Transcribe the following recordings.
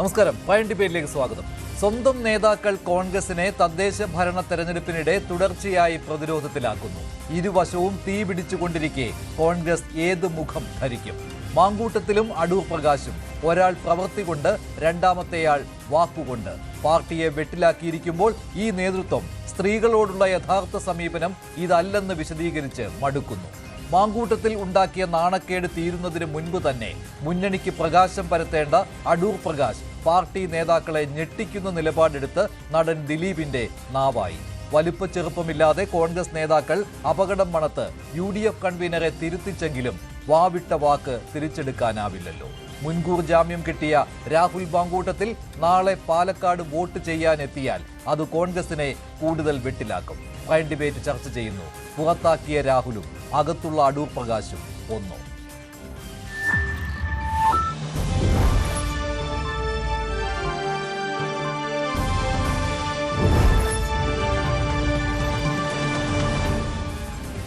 നമസ്കാരം. പ്രൈം ഡിബേറ്റിലേക്ക് സ്വാഗതം. സ്വന്തം നേതാക്കൾ കോൺഗ്രസിനെ തദ്ദേശ ഭരണ തെരഞ്ഞെടുപ്പിനിടെ തുടർച്ചയായി പ്രതിരോധത്തിലാക്കുന്നു. ഇരുവശവും തീ പിടിച്ചുകൊണ്ടിരിക്കെ കോൺഗ്രസ് ഏത് മുഖം ധരിക്കും? മാങ്കൂട്ടത്തിലും അടൂർ പ്രകാശും, ഒരാൾ പ്രവൃത്തി കൊണ്ട്, രണ്ടാമത്തെയാൾ വാക്കുകൊണ്ട്. പാർട്ടിയെ വെട്ടിലാക്കിയിരിക്കുമ്പോൾ ഈ നേതൃത്വം സ്ത്രീകളോടുള്ള യഥാർത്ഥ സമീപനം ഇതല്ലെന്ന് വിശദീകരിച്ച് മടുക്കുന്നു. മാങ്കൂട്ടത്തിൽ ഉണ്ടാക്കിയ നാണക്കേട് തീരുന്നതിന് മുൻപ് തന്നെ മുന്നണിക്ക് പ്രകാശം പരത്തേണ്ട അടൂർ പ്രകാശ് പാർട്ടി നേതാക്കളെ ഞെട്ടിക്കുന്ന നിലപാടെടുത്ത് നടൻ ദിലീപിന്റെ നാവായി. വലുപ്പ ചെറുപ്പമില്ലാതെ കോൺഗ്രസ് നേതാക്കൾ അപകടം മണത്ത് UDF കൺവീനറെ തിരുത്തിച്ചെങ്കിലും വാവിട്ട വാക്ക് തിരിച്ചെടുക്കാനാവില്ലല്ലോ. മുൻകൂർ ജാമ്യം കിട്ടിയ രാഹുൽ മാങ്കൂട്ടത്തിൽ നാളെ പാലക്കാട് വോട്ട് ചെയ്യാനെത്തിയാൽ അത് കോൺഗ്രസിനെ കൂടുതൽ വെട്ടിലാക്കും. പ്രൈം ഡിബേറ്റ് ചർച്ച ചെയ്യുന്നു. പുറത്താക്കിയ രാഹുലും അകത്തുള്ള അടൂർ പ്രകാശും ഒന്നോ?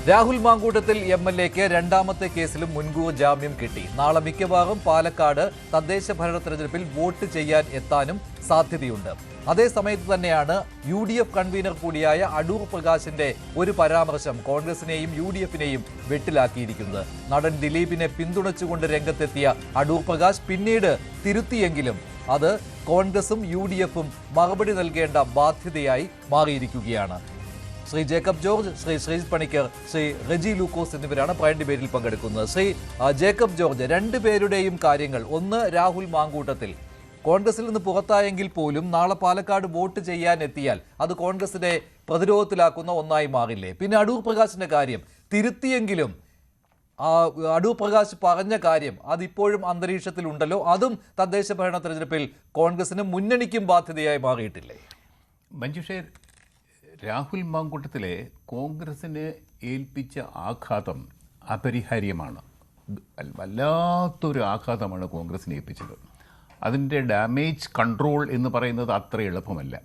രാഹുൽ മാങ്കൂട്ടത്തിൽ MLAക്ക് രണ്ടാമത്തെ കേസിലും മുൻകൂർ ജാമ്യം കിട്ടി. നാളെ മിക്കവാറും പാലക്കാട് തദ്ദേശ ഭരണ തെരഞ്ഞെടുപ്പിൽ വോട്ട് ചെയ്യാൻ എത്താനും സാധ്യതയുണ്ട്. അതേസമയത്ത് തന്നെയാണ് UDF കൺവീനർ കൂടിയായ അടൂർ പ്രകാശിന്റെ ഒരു പരാമർശം കോൺഗ്രസിനെയും UDFനെയും വെട്ടിലാക്കിയിരിക്കുന്നത്. നടൻ ദിലീപിനെ പിന്തുണച്ചുകൊണ്ട് രംഗത്തെത്തിയ അടൂർ പ്രകാശ് പിന്നീട് തിരുത്തിയെങ്കിലും അത് കോൺഗ്രസും UDFും മറുപടി നൽകേണ്ട ബാധ്യതയായി മാറിയിരിക്കുകയാണ്. ശ്രീ ജേക്കബ് ജോർജ്, ശ്രീ ശ്രീജിത് പണിക്കർ, ശ്രീ റെജി ലൂക്കോസ് എന്നിവരാണ് പ്രൈം ഡിബേറ്റിൽ പങ്കെടുക്കുന്നത്. ശ്രീ ജേക്കബ് ജോർജ്, രണ്ടുപേരുടെയും കാര്യങ്ങൾ, ഒന്ന് രാഹുൽ മാങ്കൂട്ടത്തിൽ കോൺഗ്രസിൽ നിന്ന് പുറത്തായെങ്കിൽ പോലും നാളെ പാലക്കാട് വോട്ട് ചെയ്യാൻ എത്തിയാൽ അത് കോൺഗ്രസിനെ പ്രതിരോധത്തിലാക്കുന്ന ഒന്നായി മാറില്ലേ? പിന്നെ അടൂർ പ്രകാശിന്റെ കാര്യം, തിരുത്തിയെങ്കിലും അടൂർ പ്രകാശ് പറഞ്ഞ കാര്യം അതിപ്പോഴും അന്തരീക്ഷത്തിലുണ്ടല്ലോ, അതും തദ്ദേശ ഭരണ തെരഞ്ഞെടുപ്പിൽ കോൺഗ്രസിനും മുന്നണിക്കും ബാധ്യതയായി മാറിയിട്ടില്ലേ? മഞ്ജുഷേ, രാഹുൽ മാങ്കൂട്ടത്തിലെ കോൺഗ്രസിന് ഏൽപ്പിച്ച ആഘാതം അപരിഹാര്യമാണ്. വല്ലാത്തൊരു ആഘാതമാണ് കോൺഗ്രസിനെ ഏൽപ്പിച്ചത്. അതിൻ്റെ ഡാമേജ് കൺട്രോൾ എന്ന് പറയുന്നത് അത്ര എളുപ്പമല്ല.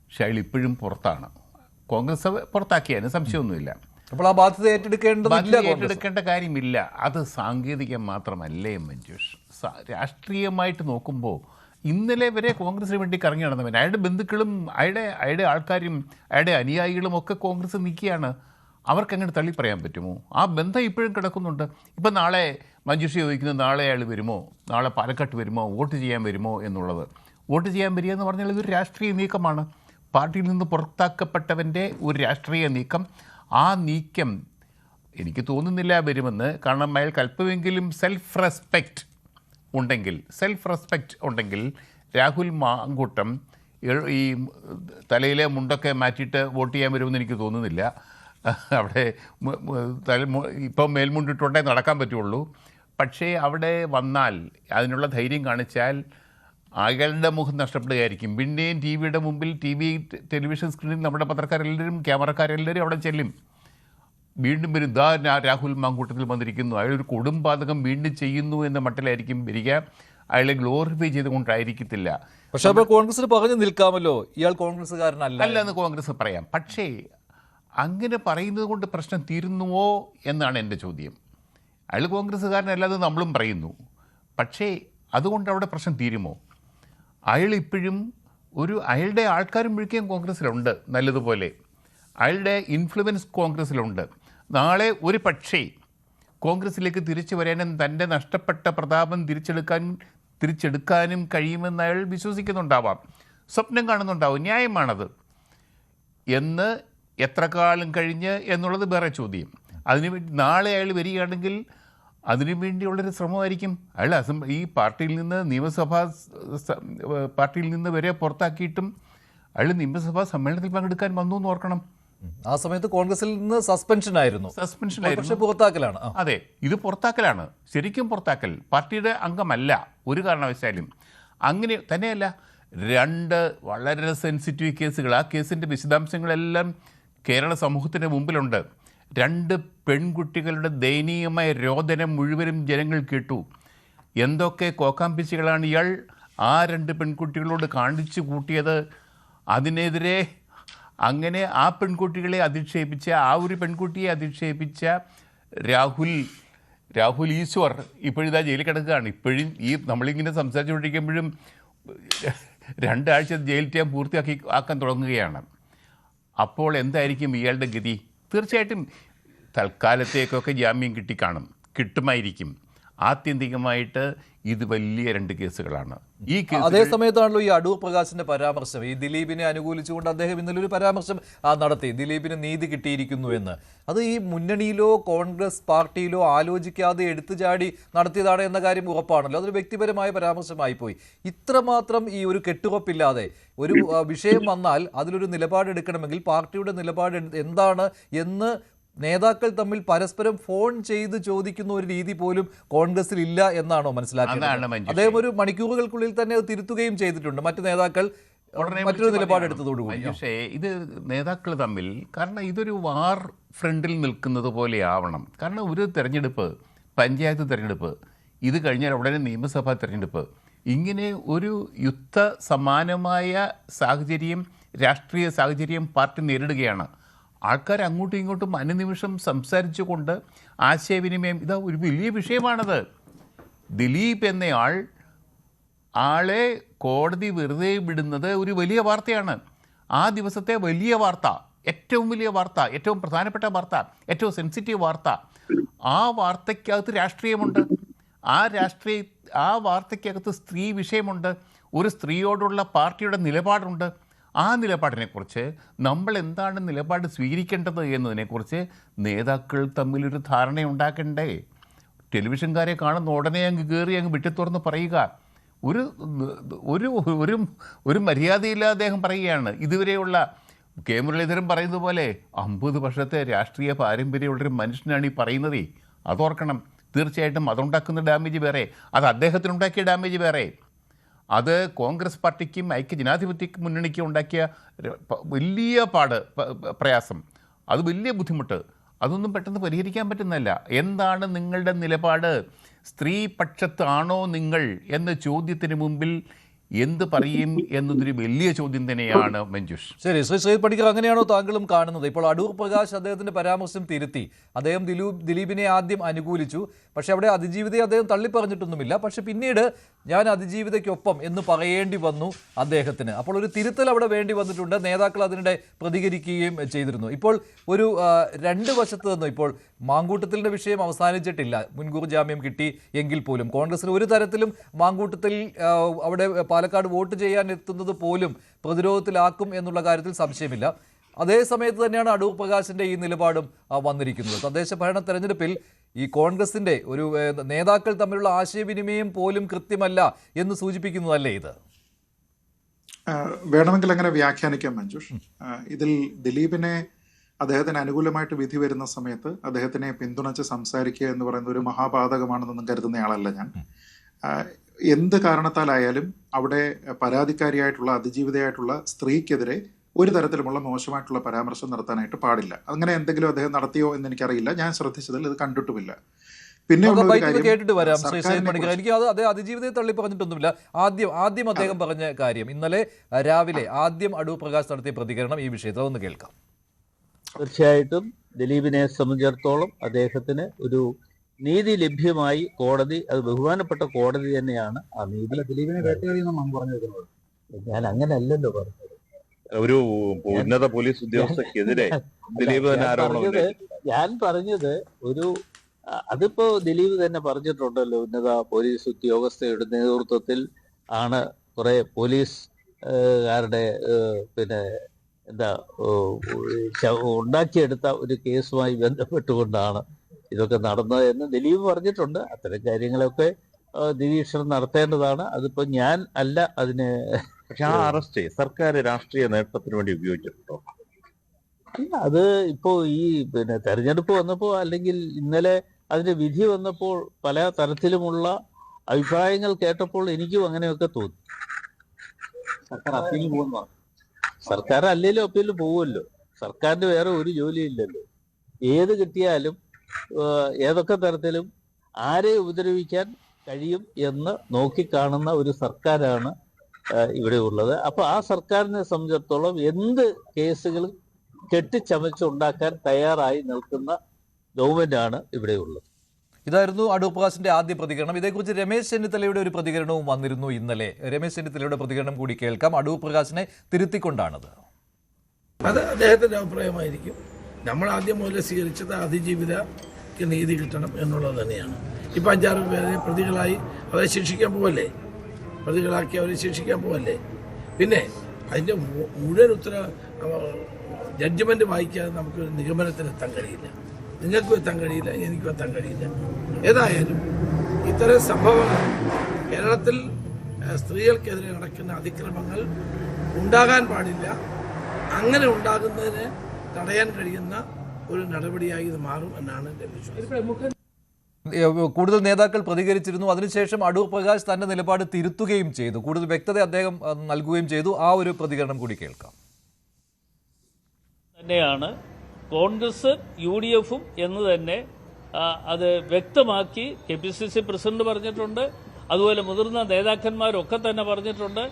പക്ഷേ അയാൾ ഇപ്പോഴും പുറത്താണ്. കോൺഗ്രസ് പുറത്താക്കിയതിന് സംശയമൊന്നുമില്ല. അപ്പോൾ ആ ബാധ്യത ഏറ്റെടുക്കേണ്ട കാര്യമില്ല. അത് സാങ്കേതികം മാത്രമല്ലേ മഞ്ജുഷ്. രാഷ്ട്രീയമായിട്ട് നോക്കുമ്പോൾ ഇന്നലെ വരെ കോൺഗ്രസിന് വേണ്ടി കറങ്ങി നടന്നവൻ, അയാളുടെ ബന്ധുക്കളും അയാളുടെ ആൾക്കാരും അയാളുടെ അനുയായികളും ഒക്കെ കോൺഗ്രസ് നിൽക്കുകയാണ്. അവർക്ക് അങ്ങനെ തള്ളി പറയാൻ പറ്റുമോ? ആ ബന്ധം ഇപ്പോഴും കിടക്കുന്നുണ്ട്. ഇപ്പം നാളെ മഞ്ജുഷ ചോദിക്കുന്നത് നാളെ അയാൾ വരുമോ, നാളെ പാലക്കാട്ട് വരുമോ, വോട്ട് ചെയ്യാൻ വരുമോ എന്നുള്ളത്. വോട്ട് ചെയ്യാൻ വരിക എന്ന് പറഞ്ഞാൽ ഇതൊരു രാഷ്ട്രീയ നീക്കമാണ്. പാർട്ടിയിൽ നിന്ന് പുറത്താക്കപ്പെട്ടവൻ്റെ ഒരു രാഷ്ട്രീയ നീക്കം. ആ നീക്കം എനിക്ക് തോന്നുന്നില്ല വരുമെന്ന്. കാരണം അയാൾക്ക് അല്പമെങ്കിലും സെൽഫ് റെസ്പെക്റ്റ് ഉണ്ടെങ്കിൽ രാഹുൽ മാങ്കൂട്ടം ഈ തലയിലെ മുണ്ടൊക്കെ മാറ്റിയിട്ട് വോട്ട് ചെയ്യാൻ വരുമെന്ന് എനിക്ക് തോന്നുന്നില്ല. അവിടെ ഇപ്പം മേൽമുണ്ടിട്ടുണ്ടേ നടക്കാൻ പറ്റുള്ളൂ. പക്ഷേ അവിടെ വന്നാൽ അതിനുള്ള ധൈര്യം കാണിച്ചാൽ അയാളുടെ മുഖം നഷ്ടപ്പെടുകയായിരിക്കും. പിന്നെയും ടിവിയുടെ മുമ്പിൽ ടെലിവിഷൻ സ്ക്രീനിൽ നമ്മുടെ പത്രക്കാരെല്ലാവരും ക്യാമറക്കാരെല്ലാവരും അവിടെ ചെല്ലും. വീണ്ടും വരും, രാഹുൽ മാങ്കൂട്ടത്തിൽ വന്നിരിക്കുന്നു, അയാളൊരു കൊടുംപാതകം വീണ്ടും ചെയ്യുന്നു എന്ന മട്ടിലായിരിക്കും വരിക. അയാളെ ഗ്ലോറിഫൈ ചെയ്തുകൊണ്ടായിരിക്കത്തില്ല. പക്ഷേ അപ്പോൾ കോൺഗ്രസിന് പറഞ്ഞു നിൽക്കാമല്ലോ, ഇയാൾ കോൺഗ്രസ്സുകാരനല്ല എന്ന് കോൺഗ്രസ് പറയാം. പക്ഷേ അങ്ങനെ പറയുന്നത് കൊണ്ട് പ്രശ്നം തീരുന്നുവോ എന്നാണ് എൻ്റെ ചോദ്യം. അയാൾ കോൺഗ്രസ്സുകാരനല്ലാതെ നമ്മളും പറയുന്നു. പക്ഷേ അതുകൊണ്ട് അവിടെ പ്രശ്നം തീരുമോ? അയാൾ ഇപ്പോഴും അയാളുടെ ആൾക്കാരും മുഴുക്കയും കോൺഗ്രസ്സിലുണ്ട് നല്ലതുപോലെ. അയാളുടെ ഇൻഫ്ലുവൻസ് കോൺഗ്രസ്സിലുണ്ട്. നാളെ ഒരു പക്ഷേ കോൺഗ്രസ്സിലേക്ക് തിരിച്ചു വരാനും തൻ്റെ നഷ്ടപ്പെട്ട പ്രതാപം തിരിച്ചെടുക്കാനും കഴിയുമെന്ന് അയാൾ വിശ്വസിക്കുന്നുണ്ടാവാം, സ്വപ്നം കാണുന്നുണ്ടാവും. ന്യായമാണത്. എന്ന് എത്ര കാലം കഴിഞ്ഞ് എന്നുള്ളത് വേറെ ചോദ്യം. അതിനുവേണ്ടി നാളെ അയാൾ വരികയാണെങ്കിൽ അതിനു വേണ്ടിയുള്ളൊരു ശ്രമമായിരിക്കും. അയാൾ ഈ പാർട്ടിയിൽ നിന്ന് വരെ പുറത്താക്കിയിട്ടും അയാൾ നിയമസഭാ സമ്മേളനത്തിൽ പങ്കെടുക്കാൻ വന്നു എന്ന് ഓർക്കണം. ആ സമയത്ത് കോൺഗ്രസിൽ നിന്ന് സസ്പെൻഷൻ ആയിരുന്നു. പുറത്താക്കലാണ്. അതെ, ഇത് പുറത്താക്കലാണ്, ശരിക്കും പുറത്താക്കൽ. പാർട്ടിയുടെ അംഗമല്ല ഒരു കാരണവശാലും. അങ്ങനെ തന്നെയല്ല, 2 വളരെ സെൻസിറ്റീവ് കേസുകൾ, ആ കേസിൻ്റെ വിശദാംശങ്ങളെല്ലാം കേരള സമൂഹത്തിൻ്റെ മുമ്പിലുണ്ട്. 2 പെൺകുട്ടികളുടെ ദയനീയമായ രോദനം മുഴുവനും ജനങ്ങൾ കേട്ടു. എന്തൊക്കെ കോക്കാമ്പിച്ചുകളാണ് ഇയാൾ ആ 2 പെൺകുട്ടികളോട് കാണിച്ചു കൂട്ടിയത്. അതിനെതിരെ അങ്ങനെ ആ പെൺകുട്ടികളെ അധിക്ഷേപിച്ച, ആ ഒരു പെൺകുട്ടിയെ അധിക്ഷേപിച്ച രാഹുൽ ഈശ്വർ ഇപ്പോഴിതാ ജയിലിൽ കിടക്കുകയാണ്. ഇപ്പോഴും ഈ നമ്മളിങ്ങനെ സംസാരിച്ചുകൊണ്ടിരിക്കുമ്പോഴും രണ്ടാഴ്ച ജയിൽ ടൈം ആക്കാൻ തുടങ്ങുകയാണ്. അപ്പോൾ എന്തായിരിക്കും ഇയാളുടെ ഗതി? തീർച്ചയായിട്ടും തൽക്കാലത്തേക്കൊക്കെ ജാമ്യം കിട്ടുമായിരിക്കും. ആത്യന്തികമായിട്ട് ഇത് വലിയ 2 കേസുകളാണ്. ഈ അതേ സമയത്താണല്ലോ ഈ അടൂർ പ്രകാശിന്റെ പരാമർശം, ഈ ദിലീപിനെ അനുകൂലിച്ചുകൊണ്ട് അദ്ദേഹം ഇന്നലെ ഒരു പരാമർശം നടത്തി, ദിലീപിന് നീതി കിട്ടിയിരിക്കുന്നു എന്ന്. അത് ഈ മുന്നണിയിലോ കോൺഗ്രസ് പാർട്ടിയിലോ ആലോചിക്കാതെ എടുത്തുചാടി നടത്തിയതാണ് എന്ന കാര്യം ഉറപ്പാണല്ലോ. അതൊരു വ്യക്തിപരമായ പരാമർശമായി പോയി. ഇത്രമാത്രം ഈ ഒരു കെട്ടുറപ്പില്ലാതെ ഒരു വിഷയം വന്നാൽ അതിലൊരു നിലപാടെടുക്കണമെങ്കിൽ പാർട്ടിയുടെ നിലപാട് എന്താണ് എന്ന് നേതാക്കൾ തമ്മിൽ പരസ്പരം ഫോൺ ചെയ്ത് ചോദിക്കുന്ന ഒരു രീതി പോലും കോൺഗ്രസിൽ ഇല്ല എന്നാണോ മനസ്സിലാക്കുന്നത്? അദ്ദേഹം ഒരു മണിക്കൂറുകൾക്കുള്ളിൽ തന്നെ അത് തിരുത്തുകയും ചെയ്തിട്ടുണ്ട്. മറ്റു നേതാക്കൾ മറ്റൊരു നിലപാടെടുത്തതോടുകൂടി. പക്ഷേ ഇത് നേതാക്കൾ തമ്മിൽ, കാരണം ഇതൊരു വാർ ഫ്രണ്ടിൽ നിൽക്കുന്നത് പോലെ ആവണം. കാരണം ഒരു തെരഞ്ഞെടുപ്പ്, പഞ്ചായത്ത് തെരഞ്ഞെടുപ്പ്, ഇത് കഴിഞ്ഞാൽ ഉടനെ നിയമസഭാ തെരഞ്ഞെടുപ്പ്, ഇങ്ങനെ ഒരു യുദ്ധ സമാനമായ സാഹചര്യം, രാഷ്ട്രീയ സാഹചര്യം പാർട്ടി നേരിടുകയാണ്. ആൾക്കാർ അങ്ങോട്ടും ഇങ്ങോട്ടും അനുനിമിഷം സംസാരിച്ചുകൊണ്ട് ആശയവിനിമയം, ഇതാ ഒരു വലിയ വിഷയമാണത്. ദിലീപ് എന്നയാൾ ആളെ കോടതി വെറുതെ വിടുന്നത് ഒരു വലിയ വാർത്തയാണ്. ആ ദിവസത്തെ വലിയ വാർത്ത, ഏറ്റവും വലിയ വാർത്ത, ഏറ്റവും പ്രധാനപ്പെട്ട വാർത്ത, ഏറ്റവും സെൻസിറ്റീവ് വാർത്ത. ആ വാർത്തയ്ക്കകത്ത് രാഷ്ട്രീയമുണ്ട്. ആ വാർത്തയ്ക്കകത്ത് സ്ത്രീ വിഷയമുണ്ട്. ഒരു സ്ത്രീയോടുള്ള പാർട്ടിയുടെ നിലപാടുണ്ട്. ആ നിലപാടിനെക്കുറിച്ച് നമ്മൾ എന്താണ് നിലപാട് സ്വീകരിക്കേണ്ടത് എന്നതിനെക്കുറിച്ച് നേതാക്കൾ തമ്മിലൊരു ധാരണയുണ്ടാക്കണ്ടേ? ടെലിവിഷൻകാരെ കാണുന്ന ഉടനെ കയറി വിട്ടു തുറന്ന് പറയുക, ഒരു ഒരു ഒരു ഒരു മര്യാദയില്ലാതെ അദ്ദേഹം പറയുകയാണ്. ഇതുവരെയുള്ള കെ മുരളീധരൻ പറയുന്നത് പോലെ 50 വർഷത്തെ രാഷ്ട്രീയ പാരമ്പര്യമുള്ളൊരു മനുഷ്യനാണ് ഈ പറയുന്നത്. അതോർക്കണം. തീർച്ചയായിട്ടും അതുണ്ടാക്കുന്ന ഡാമേജ് വേറെ, അത് അദ്ദേഹത്തിനുണ്ടാക്കിയ ഡാമേജ് വേറെ, അത് കോൺഗ്രസ് പാർട്ടിക്കും ഐക്യജനാധിപത്യ മുന്നണിക്കും ഉണ്ടാക്കിയ വലിയ പ്രയാസം, അത് വലിയ ബുദ്ധിമുട്ട്. അതൊന്നും പെട്ടെന്ന് പരിഹരിക്കാൻ പറ്റുന്നതല്ല. എന്താണ് നിങ്ങളുടെ നിലപാട്? സ്ത്രീ പക്ഷത്താണോ നിങ്ങൾ എന്ന ചോദ്യത്തിന് മുമ്പിൽ എന്ത് പറയും എന്നതൊരു വലിയ ചോദ്യം തന്നെയാണ് മഞ്ജുഷ്. ശരി, ശ്രീ പണിക്കർ, അങ്ങനെയാണോ താങ്കളും കാണുന്നത്? ഇപ്പോൾ അടൂർ പ്രകാശ് അദ്ദേഹത്തിന്റെ പരാമർശം തിരുത്തി. അദ്ദേഹം ദിലീപിനെ ആദ്യം അനുകൂലിച്ചു, പക്ഷെ അവിടെ അതിജീവിതയെ അദ്ദേഹം തള്ളിപ്പറഞ്ഞിട്ടൊന്നുമില്ല. പക്ഷെ പിന്നീട് ഞാൻ അതിജീവിതയ്ക്കൊപ്പം എന്ന് പറയേണ്ടി വന്നു അദ്ദേഹത്തിന്. അപ്പോൾ ഒരു തിരുത്തൽ അവിടെ വേണ്ടി വന്നിട്ടുണ്ട്. നേതാക്കൾ അതിനിടെ പ്രതികരിക്കുകയും ചെയ്തിരുന്നു. ഇപ്പോൾ ഒരു 2 വശത്ത് നിന്നും ഇപ്പോൾ മാങ്കൂട്ടത്തിലിൻ്റെ വിഷയം അവസാനിച്ചിട്ടില്ല. മുൻകൂർ ജാമ്യം കിട്ടി എങ്കിൽ പോലും കോൺഗ്രസിന് ഒരു തരത്തിലും മാങ്കൂട്ടത്തിൽ അവിടെ പാലക്കാട് വോട്ട് ചെയ്യാൻ എത്തുന്നത് പോലും പ്രതിരോധത്തിലാക്കും എന്നുള്ള കാര്യത്തിൽ സംശയമില്ല. അതേ സമയത്ത് തന്നെയാണ് അടൂർ പ്രകാശിന്റെ ഈ നിലപാടും വന്നിരിക്കുന്നത്. തദ്ദേശ ഭരണ തെരഞ്ഞെടുപ്പിൽ ഈ കോൺഗ്രസിന്റെ ഒരു നേതാക്കൾ തമ്മിലുള്ള ആശയവിനിമയം പോലും കൃത്യമല്ല എന്ന് സൂചിപ്പിക്കുന്നതല്ലേ ഇത്? വേണമെങ്കിൽ അങ്ങനെ വ്യാഖ്യാനിക്കാം മഞ്ജുഷ്. ഇതിൽ ദിലീപിനെ അദ്ദേഹത്തിന് അനുകൂലമായിട്ട് വിധി വരുന്ന സമയത്ത് അദ്ദേഹത്തിനെ പിന്തുണച്ച് സംസാരിക്കുക എന്ന് പറയുന്നത് ഒരു മഹാപാതകമാണെന്നൊന്നും കരുതുന്നയാളല്ല ഞാൻ. എന്ത് കാരണത്താലായാലും അവിടെ പരാതിക്കാരിയായിട്ടുള്ള അതിജീവിതയായിട്ടുള്ള സ്ത്രീക്കെതിരെ ഒരു തരത്തിലുമുള്ള മോശമായിട്ടുള്ള പരാമർശം നടത്താനായിട്ട് പാടില്ല. അങ്ങനെ എന്തെങ്കിലും അദ്ദേഹം നടത്തിയോ എന്ന് എനിക്കറിയില്ല. ഞാൻ ശ്രദ്ധിച്ചതിൽ ഇത് കണ്ടിട്ടുമില്ല. പിന്നെ കേട്ടിട്ട് വരാം എനിക്ക് അത് അതിജീവിതയെ തള്ളി പറഞ്ഞിട്ടൊന്നുമില്ല. ആദ്യം അദ്ദേഹം പറഞ്ഞ കാര്യം ഇന്നലെ രാവിലെ ആദ്യം അടൂർ പ്രകാശ് നടത്തിയ പ്രതികരണം ഈ വിഷയത്തിൽ അതൊന്ന് കേൾക്കാം. തീർച്ചയായിട്ടും ദിലീപിനെ സംബന്ധിച്ചിടത്തോളം അദ്ദേഹത്തിന് ഒരു നീതി ലഭ്യമായി. കോടതി, അത് ബഹുമാനപ്പെട്ട കോടതി തന്നെയാണ് ആ നീതി. ദിലീപിനെ വേട്ടയാടിയെന്നാണ് പറഞ്ഞിരിക്കുന്നത്. ഞാൻ അങ്ങനെയല്ലല്ലോ പറഞ്ഞത്. ഒരു ഉന്നത പോലീസ് ഉദ്യോഗസ്ഥക്കെതിരെ ദിലീപ് തന്നെ ആരോപണം. ഞാൻ പറഞ്ഞത് ഒരു അതിപ്പോ ദിലീപ് തന്നെ പറഞ്ഞിട്ടുണ്ടല്ലോ, ഉന്നത പോലീസ് ഉദ്യോഗസ്ഥയുടെ നേതൃത്വത്തിൽ ആണ് കുറെ പോലീസുകാരുടെ പിന്നെ എന്താ ഉണ്ടാക്കിയെടുത്ത ഒരു കേസുമായി ബന്ധപ്പെട്ടുകൊണ്ടാണ് ഇതൊക്കെ നടന്നത് എന്ന് ദിലീപ് പറഞ്ഞിട്ടുണ്ട്. അത്തരം കാര്യങ്ങളൊക്കെ നിരീക്ഷണം നടത്തേണ്ടതാണ്. അതിപ്പോ ഞാൻ അല്ല അതിന്. പക്ഷെ ആ അറസ്റ്റ് സർക്കാർ രാഷ്ട്രീയ നേട്ടത്തിന് വേണ്ടി ഉപയോഗിച്ചിട്ടുണ്ടോ? അത് ഇപ്പോ ഈ പിന്നെ തെരഞ്ഞെടുപ്പ് വന്നപ്പോ അല്ലെങ്കിൽ ഇന്നലെ അതിന്റെ വിധി വന്നപ്പോൾ പല തരത്തിലുമുള്ള അഭിപ്രായങ്ങൾ കേട്ടപ്പോൾ എനിക്കും അങ്ങനെയൊക്കെ തോന്നി. സർക്കാർ അപ്പീൽ പോകുന്ന സർക്കാർ അല്ലെങ്കിലും അപ്പീൽ പോവുമല്ലോ. സർക്കാരിന് വേറെ ഒരു ജോലിയില്ലല്ലോ. ഏത് കിട്ടിയാലും ഏതൊക്കെ തരത്തിലും ആരെ ഉപദ്രവിക്കാൻ കഴിയും എന്ന് നോക്കിക്കാണുന്ന ഒരു സർക്കാരാണ് ഇവിടെ ഉള്ളത്. അപ്പൊ ആ സർക്കാരിനെ സംബന്ധിച്ചിടത്തോളം എന്ത് കേസുകളും കെട്ടിച്ചമച്ചുണ്ടാക്കാൻ തയ്യാറായി നിൽക്കുന്ന ഗവൺമെന്റാണ് ഇവിടെ ഉള്ളത്. ഇതായിരുന്നു അടൂർ പ്രകാശിന്റെ ആദ്യ പ്രതികരണം. ഇതേക്കുറിച്ച് രമേശ് ചെന്നിത്തലയുടെ ഒരു പ്രതികരണവും വന്നിരുന്നു ഇന്നലെ. രമേശ് ചെന്നിത്തലയുടെ പ്രതികരണം കൂടി കേൾക്കാം. അടൂർ പ്രകാശിനെ തിരുത്തിക്കൊണ്ടാണത്. അത് അദ്ദേഹത്തിന്റെ അഭിപ്രായമായിരിക്കും. നമ്മൾ ആദ്യം മുതൽ സ്വീകരിച്ചത് അതിജീവിതയ്ക്ക് നീതി കിട്ടണം എന്നുള്ളത് തന്നെയാണ്. ഇപ്പം 5-6 പേരെ പ്രതികളായി അവരെ ശിക്ഷിക്കാൻ പോവല്ലേ, പ്രതികളാക്കി അവരെ ശിക്ഷിക്കാൻ പോവല്ലേ. പിന്നെ അതിൻ്റെ മുഴുവൻ ജഡ്ജ്മെന്റ് വായിക്കാതെ നമുക്ക് നിഗമനത്തിലെത്താൻ കഴിയില്ല. നിങ്ങൾക്കും എത്താൻ കഴിയില്ല, എനിക്കും എത്താൻ കഴിയില്ല. ഏതായാലും ഇത്തരം സംഭവങ്ങൾ കേരളത്തിൽ സ്ത്രീകൾക്കെതിരെ നടക്കുന്ന അതിക്രമങ്ങൾ ഉണ്ടാകാൻ പാടില്ല. അങ്ങനെ ഉണ്ടാകുന്നതിന് തടയാൻ കഴിയുന്ന ഒരു നടപടിയായി ഇത് മാറും എന്നാണ് എൻ്റെ വിശ്വാസം. കൂടുതൽ നേതാക്കൾ പ്രതികരിച്ചിരുന്നു. അതിനുശേഷം അടൂർ പ്രകാശ് തന്റെ നിലപാട് തിരുത്തുകയും ചെയ്തു. കൂടുതൽ വ്യക്തത അദ്ദേഹം നൽകുകയും ചെയ്തു. ആ ഒരു പ്രതികരണം കൂടി കേൾക്കാം. തന്നെയാണ് കോൺഗ്രസ് UDFും എന്ന് തന്നെ അത് വ്യക്തമാക്കി KPCC പ്രസിഡന്റ് പറഞ്ഞിട്ടുണ്ട്. അതുപോലെ മുതിർന്ന നേതാക്കന്മാരൊക്കെ തന്നെ പറഞ്ഞിട്ടുണ്ട്.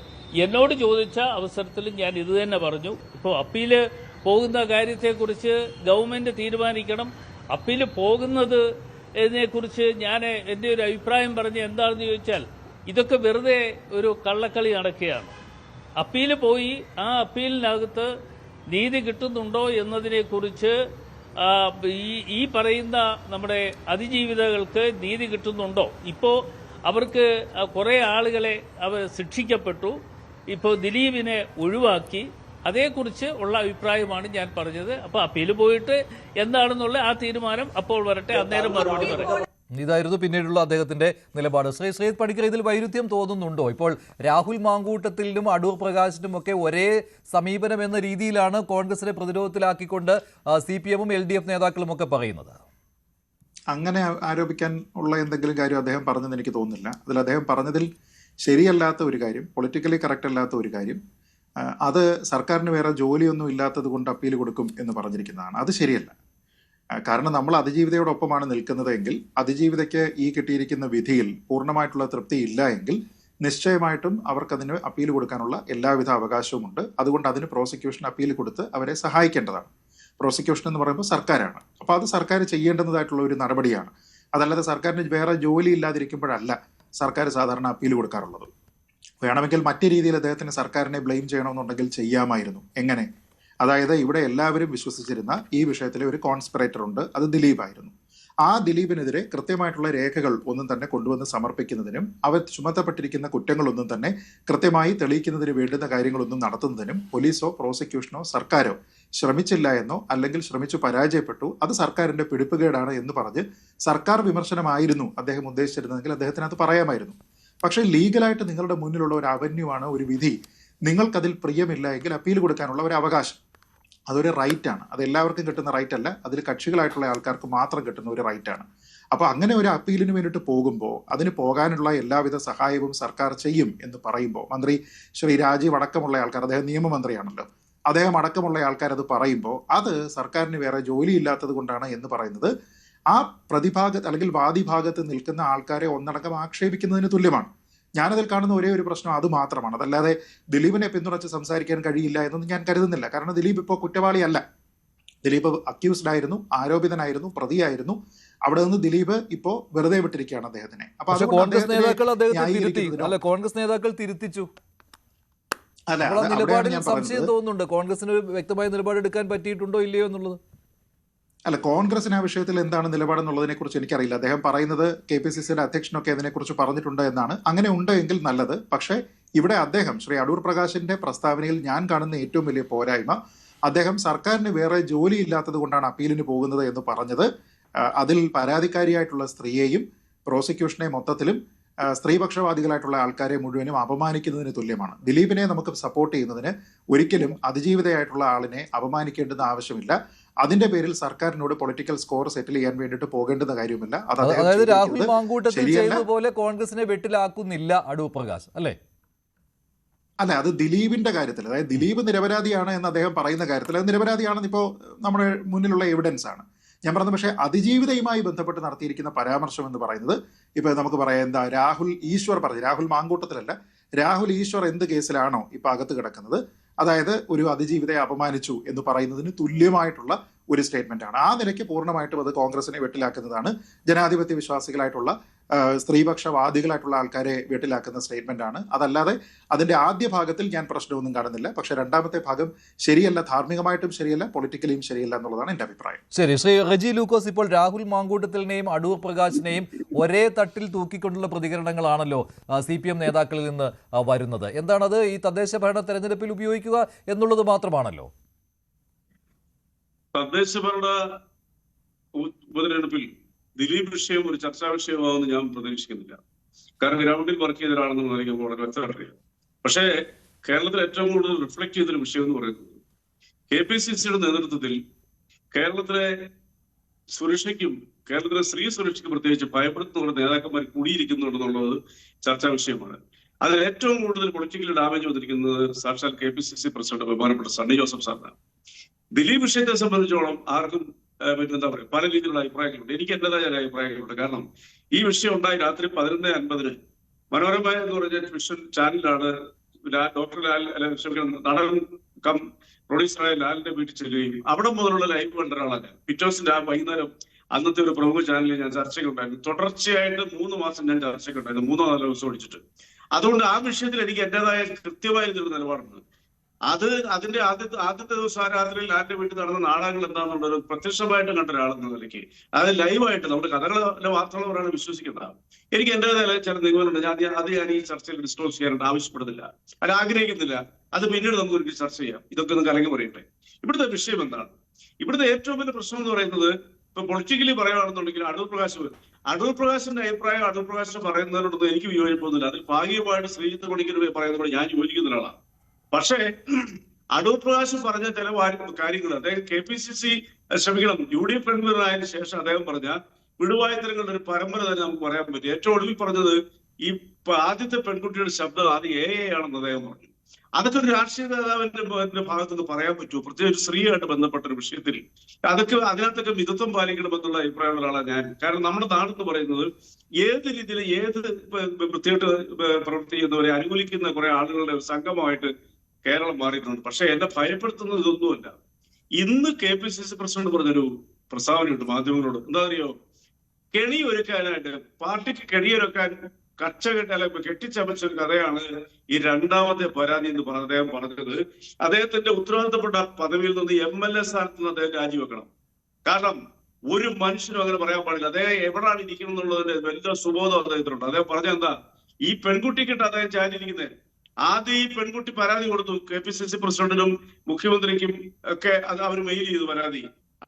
എന്നോട് ചോദിച്ച അവസരത്തിലും ഞാൻ ഇത് തന്നെ പറഞ്ഞു. ഇപ്പോൾ അപ്പീല് പോകുന്ന കാര്യത്തെക്കുറിച്ച് ഗവൺമെന്റ് തീരുമാനിക്കണം. അപ്പീല് പോകുന്നത് ഇതിനെക്കുറിച്ച് ഞാൻ എൻ്റെ ഒരു അഭിപ്രായം പറഞ്ഞ് എന്താണെന്ന് ചോദിച്ചാൽ, ഇതൊക്കെ വെറുതെ ഒരു കള്ളക്കളി നടക്കുകയാണ്. അപ്പീല് പോയി ആ അപ്പീലിനകത്ത് നീതി കിട്ടുന്നുണ്ടോ എന്നതിനെക്കുറിച്ച് ഈ പറയുന്ന നമ്മുടെ അതിജീവിതകൾക്ക് നീതി കിട്ടുന്നുണ്ടോ? ഇപ്പോൾ അവർക്ക് കുറേ ആളുകളെ അവർ ശിക്ഷിക്കപ്പെട്ടു. ഇപ്പോൾ ദിലീപിനെ ഒഴിവാക്കി. അതേക്കുറിച്ച് ഉള്ള അഭിപ്രായമാണ് ഞാൻ പറഞ്ഞത്. അപ്പോൾ അപ്പീൽ പോയിട്ട് എന്താണെന്നുള്ള ആ തീരുമാനം അപ്പോൾ വരട്ടെ, അന്നേരം മറുപടി പറയാം. ഇതായിരുന്നു പിന്നീടുള്ള അദ്ദേഹത്തിന്റെ നിലപാട്. ശ്രീജിത്ത് പണിക്കർ, ഇതിൽ വൈരുദ്ധ്യം തോന്നുന്നുണ്ടോ? ഇപ്പോൾ രാഹുൽ മാങ്കൂട്ടത്തിലും അടൂർ പ്രകാശിനും ഒക്കെ ഒരേ സമീപനം എന്ന രീതിയിലാണ് കോൺഗ്രസിനെ പ്രതിരോധത്തിലാക്കിക്കൊണ്ട് CPM-ഉം LDF നേതാക്കളും ഒക്കെ പറയുന്നത്. അങ്ങനെ ആരോപിക്കാൻ ഉള്ള എന്തെങ്കിലും കാര്യം അദ്ദേഹം പറഞ്ഞെന്ന് എനിക്ക് തോന്നുന്നില്ല. അതിൽ അദ്ദേഹം പറഞ്ഞതിൽ ശരിയല്ലാത്ത ഒരു കാര്യം, പൊളിറ്റിക്കലി കറക്റ്റ് അല്ലാത്ത ഒരു കാര്യം, അത് സർക്കാരിന് വേറെ ജോലിയൊന്നും ഇല്ലാത്തത് കൊണ്ട് അപ്പീൽ കൊടുക്കും എന്ന് പറഞ്ഞിരിക്കുന്നതാണ്. അത് ശരിയല്ല. കാരണം നമ്മൾ അതിജീവിതയോടൊപ്പമാണ് നിൽക്കുന്നതെങ്കിൽ, അതിജീവിതയ്ക്ക് ഈ കിട്ടിയിരിക്കുന്ന വിധിയിൽ പൂർണ്ണമായിട്ടുള്ള തൃപ്തി ഇല്ല എങ്കിൽ നിശ്ചയമായിട്ടും അവർക്കതിന് അപ്പീൽ കൊടുക്കാനുള്ള എല്ലാവിധ അവകാശവുമുണ്ട്. അതുകൊണ്ട് അതിന് പ്രോസിക്യൂഷൻ അപ്പീൽ കൊടുത്ത് അവരെ സഹായിക്കേണ്ടതാണ്. പ്രോസിക്യൂഷൻ എന്ന് പറയുമ്പോൾ സർക്കാരാണ്. അപ്പോൾ അത് സർക്കാർ ചെയ്യേണ്ടതായിട്ടുള്ള ഒരു നടപടിയാണ്. അതല്ലാതെ സർക്കാരിന് വേറെ ജോലി ഇല്ലാതിരിക്കുമ്പോഴല്ല സർക്കാർ സാധാരണ അപ്പീൽ കൊടുക്കാറുള്ളത്. വേണമെങ്കിൽ മറ്റു രീതിയിൽ അദ്ദേഹത്തിന് സർക്കാരിനെ ബ്ലെയിം ചെയ്യണമെന്നുണ്ടെങ്കിൽ ചെയ്യാമായിരുന്നു. എങ്ങനെ? അതായത് ഇവിടെ എല്ലാവരും വിശ്വസിച്ചിരുന്ന ഈ വിഷയത്തിലെ ഒരു കോൺസ്പിറേറ്റർ ഉണ്ട്, അത് ദിലീപായിരുന്നു. ആ ദിലീപിനെതിരെ കൃത്യമായിട്ടുള്ള രേഖകൾ ഒന്നും തന്നെ കൊണ്ടുവന്ന് സമർപ്പിക്കുന്നതിനും അവർ ചുമത്തപ്പെട്ടിരിക്കുന്ന കുറ്റങ്ങളൊന്നും തന്നെ കൃത്യമായി തെളിയിക്കുന്നതിന് വേണ്ടുന്ന കാര്യങ്ങളൊന്നും നടത്തുന്നതിനും പോലീസോ പ്രോസിക്യൂഷനോ സർക്കാരോ ശ്രമിച്ചില്ല എന്നോ അല്ലെങ്കിൽ ശ്രമിച്ചു പരാജയപ്പെട്ടു, അത് സർക്കാരിന്റെ പിടിപ്പുകേടാണ് എന്ന് പറഞ്ഞ് സർക്കാർ വിമർശനമായിരുന്നു അദ്ദേഹം ഉദ്ദേശിച്ചിരുന്നതെങ്കിൽ അദ്ദേഹത്തിന് അത് പറയാമായിരുന്നു. പക്ഷേ ലീഗലായിട്ട് നിങ്ങളുടെ മുന്നിലുള്ള ഒരു അവന്യൂ ആണ് ഒരു വിധി. നിങ്ങൾക്കതിൽ പ്രിയമില്ല എങ്കിൽ അപ്പീൽ കൊടുക്കാനുള്ള ഒരു അവകാശം, അതൊരു റൈറ്റാണ്. അത് എല്ലാവർക്കും കിട്ടുന്ന റൈറ്റ് അല്ല, അതിൽ കക്ഷികളായിട്ടുള്ള ആൾക്കാർക്ക് മാത്രം കിട്ടുന്ന ഒരു റൈറ്റാണ്. അപ്പോൾ അങ്ങനെ ഒരു അപ്പീലിന് വേണ്ടിയിട്ട് പോകുമ്പോൾ അതിന് പോകാനുള്ള എല്ലാവിധ സഹായവും സർക്കാർ ചെയ്യും എന്ന് പറയുമ്പോൾ, മന്ത്രി ശ്രീ രാജീവ് അടക്കമുള്ള ആൾക്കാർ, അദ്ദേഹം നിയമമന്ത്രിയാണല്ലോ, അദ്ദേഹം അടക്കമുള്ള ആൾക്കാർ അത് പറയുമ്പോൾ അത് സർക്കാരിന് വേറെ ജോലി ഇല്ലാത്തത് കൊണ്ടാണ് എന്ന് പറയുന്നത് ആ പ്രതിഭാഗത്ത് അല്ലെങ്കിൽ വാദിഭാഗത്ത് നിൽക്കുന്ന ആൾക്കാരെ ഒന്നടങ്കം ആക്ഷേപിക്കുന്നതിന് തുല്യമാണ്. ഞാനതിൽ കാണുന്ന ഒരേ ഒരു പ്രശ്നം അത് മാത്രമാണ്. അതല്ലാതെ ദിലീപിനെ പിന്തുണച്ച് സംസാരിക്കാൻ കഴിയില്ല എന്നൊന്നും ഞാൻ കരുതുന്നില്ല. കാരണം ദിലീപ് ഇപ്പോൾ കുറ്റവാളിയല്ല. ദിലീപ് അക്യൂസ്ഡ് ആയിരുന്നു, ആരോപിതനായിരുന്നു, പ്രതിയായിരുന്നു. അവിടെ നിന്ന് ദിലീപ് ഇപ്പോ വെറുതെ വിട്ടിരിക്കുകയാണ് അദ്ദേഹത്തിനെ. അപ്പൊ കോൺഗ്രസ് നേതാക്കൾ തിരുത്തിച്ചു. നിലപാടിൽ സംശയം തോന്നുന്നുണ്ട്. കോൺഗ്രസിന് വ്യക്തമായ നിലപാടെടുക്കാൻ പറ്റിയിട്ടുണ്ടോ ഇല്ലയോ എന്നുള്ളത്. അല്ല, കോൺഗ്രസിന് ആ വിഷയത്തിൽ എന്താണ് നിലപാടെന്നുള്ളതിനെ കുറിച്ച് എനിക്കറിയില്ല. അദ്ദേഹം പറയുന്നത് KPCCയുടെ അധ്യക്ഷനൊക്കെ അതിനെക്കുറിച്ച് പറഞ്ഞിട്ടുണ്ട് എന്നാണ്. അങ്ങനെ ഉണ്ട് എങ്കിൽ നല്ലത്. പക്ഷേ ഇവിടെ അദ്ദേഹം ശ്രീ അടൂർ പ്രകാശിന്റെ പ്രസ്താവനയിൽ ഞാൻ കാണുന്ന ഏറ്റവും വലിയ പോരായ്മ, അദ്ദേഹം സർക്കാരിന് വേറെ ജോലി ഇല്ലാത്തത് കൊണ്ടാണ് അപ്പീലിന് പോകുന്നത് എന്ന് പറഞ്ഞത് അതിൽ പരാതിക്കാരിയായിട്ടുള്ള സ്ത്രീയെയും പ്രോസിക്യൂഷനെ മൊത്തത്തിലും സ്ത്രീപക്ഷവാദികളായിട്ടുള്ള ആൾക്കാരെ മുഴുവനും അപമാനിക്കുന്നതിന് തുല്യമാണ്. ദിലീപിനെ നമുക്ക് സപ്പോർട്ട് ചെയ്യുന്നതിന് ഒരിക്കലും അതിജീവിതയായിട്ടുള്ള ആളിനെ അപമാനിക്കേണ്ടുന്ന ആവശ്യമില്ല. അതിന്റെ പേരിൽ സർക്കാരിനോട് പൊളിറ്റിക്കൽ സ്കോർ സെറ്റിൽ ചെയ്യാൻ വേണ്ടിയിട്ട് പോകേണ്ടുന്ന കാര്യമില്ല. അതായത് രാഹുൽ മാങ്കൂട്ടത്തിൽ ചെയ്തതുപോലെ കോൺഗ്രസിനെ വെട്ടിലാക്കുന്നില്ല അടൂർ പ്രകാശ് അല്ലേ? അല്ല, അത് ദിലീപിന്റെ കാര്യത്തിൽ, അതായത് ദിലീപ് നിരപരാധിയാണ് എന്ന് അദ്ദേഹം പറയുന്ന കാര്യത്തിൽ അത് നിരപരാധിയാണെന്ന് ഇപ്പോൾ നമ്മുടെ മുന്നിലുള്ള എവിഡൻസ് ആണ് ഞാൻ പറഞ്ഞത്. പക്ഷേ അതിജീവിതയുമായി ബന്ധപ്പെട്ട് നടത്തിയിരിക്കുന്ന പരാമർശം എന്ന് പറയുന്നത് ഇപ്പൊ നമുക്ക് പറയാം, എന്താ രാഹുൽ ഈശ്വർ പറഞ്ഞു, രാഹുൽ മാങ്കൂട്ടത്തിലല്ല, രാഹുൽ ഈശ്വർ എന്ത് കേസിലാണോ ഇപ്പൊ അകത്ത് കിടക്കുന്നത്, അതായത് ഒരു അതിജീവിതയെ അപമാനിച്ചു എന്ന് പറയുന്നതിന് തുല്യമായിട്ടുള്ള ഒരു സ്റ്റേറ്റ്മെന്റാണ്. ആ നിലയ്ക്ക് പൂർണ്ണമായിട്ടും അത് കോൺഗ്രസിനെ വെട്ടിലാക്കുന്നതാണ്. ജനാധിപത്യ വിശ്വാസികളായിട്ടുള്ള സ്ത്രീപക്ഷവാദികളായിട്ടുള്ള ആൾക്കാരെ വെട്ടിലാക്കുന്ന സ്റ്റേറ്റ്മെന്റ് ആണ്. അതല്ലാതെ അതിന്റെ ആദ്യ ഭാഗത്തിൽ ഞാൻ പ്രശ്നമൊന്നും കാണുന്നില്ല. പക്ഷെ രണ്ടാമത്തെ ഭാഗം ശരിയല്ല, ധാർമ്മികമായിട്ടും ശരിയല്ല, പൊളിറ്റിക്കലിയും ശരിയല്ല എന്നുള്ളതാണ് എന്റെ അഭിപ്രായം. ശരി, ശ്രീ റെജി ലൂക്കോസ്, ഇപ്പോൾ രാഹുൽ മാങ്കൂട്ടത്തിലിനെയും അടൂർ പ്രകാശിനെയും ഒരേ തട്ടിൽ തൂക്കിക്കൊണ്ടുള്ള പ്രതികരണങ്ങളാണല്ലോ CPM നേതാക്കളിൽ നിന്ന് വരുന്നത്. എന്താണത് ഈ തദ്ദേശ ഭരണ തെരഞ്ഞെടുപ്പിൽ ഉപയോഗിക്കുക എന്നുള്ളത് മാത്രമാണല്ലോ? തദ്ദേശ ഭരണ ഉപതെരഞ്ഞെടുപ്പിൽ ദിലീപ് വിഷയം ഒരു ചർച്ചാ വിഷയമാകുമെന്ന് ഞാൻ പ്രതീക്ഷിക്കുന്നില്ല. കാരണം ഗ്രൗണ്ടിൽ വർക്ക് ചെയ്ത ഒരാളെന്ന് എനിക്ക് വളരെ വ്യക്തമറിയാം. പക്ഷേ കേരളത്തിൽ ഏറ്റവും കൂടുതൽ റിഫ്ലക്ട് ചെയ്തൊരു വിഷയം എന്ന് പറയുന്നത് KPCCയുടെ നേതൃത്വത്തിൽ കേരളത്തിലെ സുരക്ഷയ്ക്കും കേരളത്തിലെ സ്ത്രീ സുരക്ഷയ്ക്കും പ്രത്യേകിച്ച് ഭയപ്പെടുത്തുന്ന നേതാക്കന്മാർ കൂടിയിരിക്കുന്നുണ്ടെന്നുള്ളത് ചർച്ചാ വിഷയമാണ്. അതിൽ ഏറ്റവും കൂടുതൽ പൊളിറ്റിക്കൽ ഡാമേജ് വന്നിരിക്കുന്നത് സാക്ഷാൽ KPCC പ്രസിഡന്റ് ബഹുമാനപ്പെട്ട സണ്ണി ജോസഫ് സാറിനാണ്. ദിലീപ് വിഷയത്തെ സംബന്ധിച്ചോളം ആർക്കും എന്താ പറയുക, പല രീതിയിലുള്ള അഭിപ്രായങ്ങളുണ്ട്. എനിക്ക് എന്റേതായ ചില അഭിപ്രായങ്ങളുണ്ട്. കാരണം ഈ വിഷയം ഉണ്ടായി രാത്രി 11:50 മനോരമ എന്ന് പറഞ്ഞ വിഷ്വൽ ചാനലിലാണ് ഡോക്ടർ ലാൽ നടൻ കം പ്രൊഡ്യൂസറായ ലാലിന്റെ വീട്ടിൽ ചെല്ലുകയും അവിടെ മുതലുള്ള ലൈവ് കണ്ട ഒരാളാണ്. പിറ്റോസിന്റെ ആ വൈകുന്നേരം അന്നത്തെ ഒരു പ്രമുഖ ചാനലിൽ ഞാൻ ചർച്ചയ്ക്കുണ്ടായിരുന്നു. തുടർച്ചയായിട്ട് 3 മാസം ഞാൻ ചർച്ചയ്ക്കുണ്ടായിരുന്നു, 3-4 ദിവസം ഓടിച്ചിട്ട്. അതുകൊണ്ട് ആ വിഷയത്തിൽ എനിക്ക് എന്റേതായ കൃത്യമായ ഒരു നിലപാടുണ്ട്. അതിന്റെ ആദ്യത്തെ ദിവസം ആ രാത്രി ലാലിന്റെ വീട്ടിൽ നടന്ന നാടകങ്ങൾ എന്താണെന്നുള്ളത് പ്രത്യക്ഷമായിട്ട് കണ്ട ഒരാളെന്ന നിലയ്ക്ക് അത് ലൈവായിട്ട് നമ്മുടെ കഥകളെ വാർത്തകൾ പറയാൻ വിശ്വസിക്കേണ്ടതാണ്. എനിക്ക് എന്റേതായ ചില നിഗമനമുണ്ട്. ഞാൻ ഈ ചർച്ചയിൽ ഡിസ്ക്ലോസ് ചെയ്യാനായിട്ട് ആവശ്യപ്പെടുന്നില്ല, അത് ആഗ്രഹിക്കുന്നില്ല. അത് പിന്നീട് നമുക്ക് ഒരു ചർച്ച ചെയ്യാം. ഇതൊക്കെ ഒന്ന് കലങ്ങി പറയട്ടെ. ഇവിടുത്തെ വിഷയം എന്താണ്? ഇവിടുത്തെ ഏറ്റവും വലിയ പ്രശ്നം എന്ന് പറയുന്നത്, ഇപ്പൊ പൊളിറ്റിക്കലി പറയുകയാണെന്നുണ്ടെങ്കിൽ അടൂർ പ്രകാശിന്റെ അഭിപ്രായം അടൂർ പ്രകാശ് പറയുന്നതിനോടൊന്നും എനിക്ക് വിയോജിപ്പൊന്നുമില്ല. അതിൽ ഭാഗികമായിട്ട് ശ്രീജിത്ത് പണിക്കർ പറയുന്നതോട് ഞാൻ യോജിക്കുന്ന ഒരാളാണ്. പക്ഷേ അടൂർ പ്രകാശ് പറഞ്ഞ ചില കാര്യങ്ങൾ അദ്ദേഹം UDF പ്രമുഖനായതിനു ശേഷം അദ്ദേഹം പറഞ്ഞ വിടുവായുത്തരങ്ങളുടെ ഒരു പരമ്പര തന്നെ നമുക്ക് പറയാൻ പറ്റും. ഏറ്റവും ഒടുവിൽ പറഞ്ഞത് ഈ ആദ്യത്തെ പെൺകുട്ടിയുടെ ശബ്ദം അത് AA ആണെന്ന് അദ്ദേഹം പറഞ്ഞു. അതൊക്കെ ഒരു രാഷ്ട്രീയ നേതാവിന്റെ ഭാഗത്തുനിന്ന് പറയാൻ പറ്റുമോ? പ്രത്യേകിച്ച് സ്ത്രീയായിട്ട് ബന്ധപ്പെട്ട ഒരു വിഷയത്തിൽ അതിനകത്തൊക്കെ മിതത്വം പാലിക്കണമെന്നുള്ള അഭിപ്രായമുള്ള ആളാണ് ഞാൻ. കാരണം നമ്മുടെ നാടെന്ന് പറയുന്നത് ഏത് രീതിയിൽ ഏത് വൃത്തിയായിട്ട് പ്രവൃത്തി ചെയ്യുന്നവരെ അനുകൂലിക്കുന്ന കുറെ ആളുകളുടെ സംഗമമായിട്ട് കേരളം മാറിയിട്ടുണ്ട്. പക്ഷെ എന്നെ ഭയപ്പെടുത്തുന്നത് ഇതൊന്നുമല്ല. ഇന്ന് KPCC പ്രസിഡന്റ് പറഞ്ഞൊരു പ്രസ്താവനയുണ്ട് മാധ്യമങ്ങളോട്. എന്താ അറിയോ? കെണി ഒരുക്കാനായിട്ട് പാർട്ടിക്ക് കെണിയൊരുക്കാൻ കെട്ടിച്ചമച്ച ഒരു കഥയാണ് ഈ രണ്ടാമത്തെ പരാതി എന്ന് അദ്ദേഹം പറഞ്ഞത്. അദ്ദേഹത്തിന്റെ ഉത്തരവാദിത്തപ്പെട്ട പദവിയിൽ നിന്ന് MLA സ്ഥാനത്ത് നിന്ന് അദ്ദേഹം രാജിവെക്കണം. കാരണം ഒരു മനുഷ്യനും അങ്ങനെ പറയാൻ പാടില്ല. അദ്ദേഹം എവിടെയാണ് ഇരിക്കണം എന്നുള്ളതിന്റെ വലിയ സുബോധം അദ്ദേഹത്തിനുണ്ട്. അദ്ദേഹം പറഞ്ഞെന്താ, ഈ പെൺകുട്ടിക്കിട്ട് അദ്ദേഹം ചാരിയിരിക്കുന്നത്. ആദ്യം ഈ പെൺകുട്ടി പരാതി കൊടുത്തു KPCC പ്രസിഡന്റിനും മുഖ്യമന്ത്രിക്കും ഒക്കെ. അത് അവർ മെയിൽ ചെയ്തു പരാതി.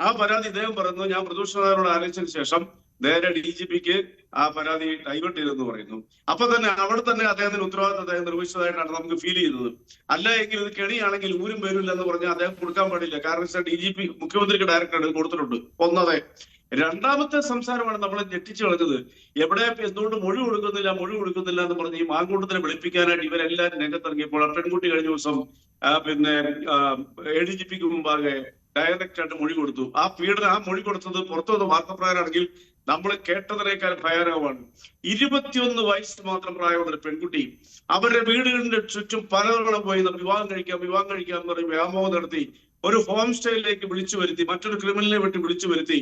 ആ പരാതി ഇദ്ദേഹം പറഞ്ഞു ഞാൻ പ്രതിപക്ഷ നേതാവിനോട് ആലോചിച്ചതിന് ശേഷം നേരെ DGPക്ക് ആ പരാതി ഡൈവേർട്ട് ചെയ്തെന്ന് പറയുന്നു. അപ്പൊ തന്നെ അവിടെ തന്നെ അദ്ദേഹത്തിന് ഉത്തരവാദിത്തം അദ്ദേഹം നിർവഹിച്ചതായിട്ടാണ് നമുക്ക് ഫീൽ ചെയ്യുന്നത്. അല്ല എങ്കിൽ ഇത് കെണിയാണെങ്കിൽ ഊരും പേരില്ല എന്ന് പറഞ്ഞാൽ അദ്ദേഹം കൊടുക്കാൻ പാടില്ല. കാരണം DGP മുഖ്യമന്ത്രിക്ക് ഡയറക്റ്റ് കൊടുത്തിട്ടുണ്ട്. ഒന്നതെ. രണ്ടാമത്തെ സംസാരമാണ് നമ്മളെ ഞെട്ടിച്ചു കളഞ്ഞത്. എവിടെ എന്തുകൊണ്ട് മൊഴി കൊടുക്കുന്നില്ല എന്ന് പറഞ്ഞ് ഈ മാങ്കൂട്ടത്തിനെ വിളിപ്പിക്കാനായിട്ട് ഇവരെല്ലാരും രംഗത്തിറങ്ങിയപ്പോൾ പെൺകുട്ടി കഴിഞ്ഞ ദിവസം ADGPക്ക് മുമ്പാകെ ഡയറക്റ്റ് ആയിട്ട് മൊഴി കൊടുത്തു. ആ മൊഴി കൊടുത്തത് പുറത്തു വന്ന വാർത്താപ്രകാരമാണെങ്കിൽ നമ്മൾ കേട്ടതിനേക്കാൾ ഭയാനകമാണ്. 21 വയസ്സ് മാത്രം പ്രായമുള്ള ഒരു പെൺകുട്ടി അവരുടെ വീടുകളിന്റെ ചുറ്റും പലതവണ പോയി വിവാഹം കഴിക്കാം എന്ന് പറഞ്ഞ് വ്യാമോഹം നടത്തി ഒരു ഹോം സ്റ്റേയിലേക്ക് വിളിച്ചു വരുത്തി, മറ്റൊരു ക്രിമിനലിനെ വിട്ട് വിളിച്ചു വരുത്തി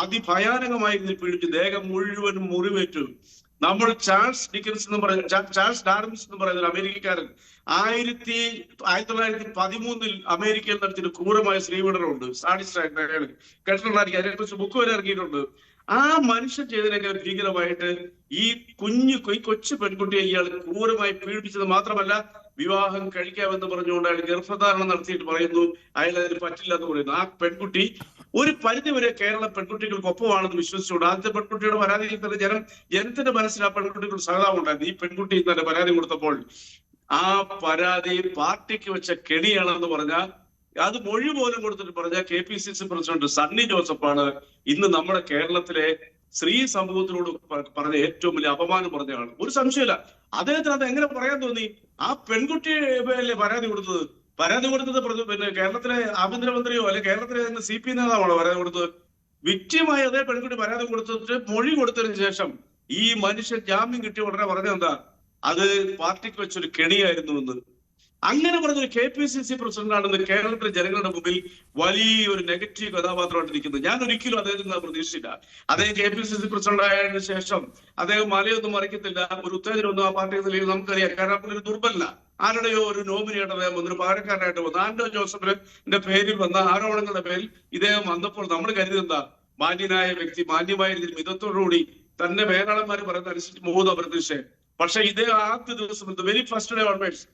അതിഭയാനകമായി പീഡിപ്പിച്ചു. ദേഹം മുഴുവനും മുറിവേറ്റു. നമ്മൾ ചാൾസ് ഡാർവിൻസ് എന്ന് പറയുന്ന ഒരു അമേരിക്കക്കാരൻ 1913 അമേരിക്കയിൽ നടത്തിയൊരു ക്രൂരമായ സ്ത്രീപീഡനമുണ്ട്. കേട്ടിട്ടുണ്ടായിരിക്കും. അതിനെക്കുറിച്ച് ബുക്ക് വരെ ഇറങ്ങിയിട്ടുണ്ട്. ആ മനുഷ്യൻ ചെയ്തതിനൊക്കെ ഭീകരമായിട്ട് ഈ കൊച്ചു പെൺകുട്ടിയെ ഇയാൾ ക്രൂരമായി പീഡിപ്പിച്ചത് മാത്രമല്ല, വിവാഹം കഴിക്കാമെന്ന് പറഞ്ഞുകൊണ്ട് അയാൾ ഗർഭധാരണം നടത്തിയിട്ട് പറയുന്നു അയാൾ അതിന് പറ്റില്ല എന്ന് പറയുന്നു. ആ പെൺകുട്ടി ഒരു പരിധിവരെ കേരള പെൺകുട്ടികൾക്കൊപ്പമാണെന്ന് വിശ്വസിച്ചുകൊണ്ട് ആദ്യത്തെ പെൺകുട്ടിയുടെ പരാതിയിൽ തന്നെ ജനത്തിന്റെ മനസ്സിൽ ആ പെൺകുട്ടികൾ സഹതാപം ഉണ്ടായിരുന്നു. ഈ പെൺകുട്ടി തന്നെ പരാതി കൊടുത്തപ്പോൾ ആ പരാതി പാർട്ടിക്ക് വെച്ച കെണിയാണെന്ന് പറഞ്ഞാൽ അത് മൊഴി പോലും കൊടുത്തിട്ട് പറഞ്ഞ KPCC പ്രസിഡന്റ് സണ്ണി ജോസഫാണ് ഇന്ന് നമ്മുടെ കേരളത്തിലെ സ്ത്രീ സമൂഹത്തിനോട് പറഞ്ഞ ഏറ്റവും വലിയ അപമാനം പറഞ്ഞ ആൾ. ഒരു സംശയമില്ല. അദ്ദേഹത്തിന് അത് എങ്ങനെ പറയാൻ തോന്നി? ആ പെൺകുട്ടിയല്ലേ പരാതി കൊടുത്തത് പിന്നെ കേരളത്തിലെ ആഭ്യന്തരമന്ത്രിയോ അല്ലെ കേരളത്തിലെ CP നേതാവാണോ പരാതി കൊടുത്തത്? വിക്റ്റിമായി അതേ പെൺകുട്ടി പരാതി കൊടുത്തിട്ട് മൊഴി കൊടുത്തതിന് ശേഷം ഈ മനുഷ്യൻ ജാമ്യം കിട്ടിയ ഉടനെ പറഞ്ഞെന്താ, അത് പാർട്ടിക്ക് വെച്ചൊരു കെണിയായിരുന്നു എന്ന്. അങ്ങനെ പറഞ്ഞൊരു KPCC പ്രസിഡന്റാണെന്ന് കേരളത്തിലെ ജനങ്ങളുടെ മുമ്പിൽ വലിയൊരു നെഗറ്റീവ് കഥാപാത്രമായിട്ട് നിൽക്കുന്നത്. ഞാൻ ഒരിക്കലും അദ്ദേഹത്തിന് പ്രതീക്ഷിച്ചില്ല. അദ്ദേഹം KPCC പ്രസിഡന്റ് ആയതിനു ശേഷം അദ്ദേഹം മലയൊന്നും മറിക്കത്തില്ല, ഒരു ഉത്തേജനമൊന്നും ആ പാർട്ടിയിൽ നമുക്കറിയാം. കാരണം ഒരു ദുർബല ആരുടെയോ ഒരു നോമിനിയായിട്ട് അദ്ദേഹം വന്നു, ഒരു പകരക്കാരനായിട്ട് വന്നു. ആന്റോ ജോസഫിന്റെ പേരിൽ വന്ന ആരോപണങ്ങളുടെ പേരിൽ ഇദ്ദേഹം വന്നപ്പോൾ നമ്മൾ കരുതുന്ന മാന്യനായ വ്യക്തി മാന്യമായ രീതിയിൽ മിതത്തോടുകൂടി തന്നെ മേലാളന്മാർ പറയുന്ന അനുസരിച്ച് പോകുന്ന പ്രതീക്ഷ. പക്ഷെ ഇദ്ദേഹം ആദ്യ ദിവസം വെരി ഫസ്റ്റ് ഡേ ഓൺവേഴ്സ്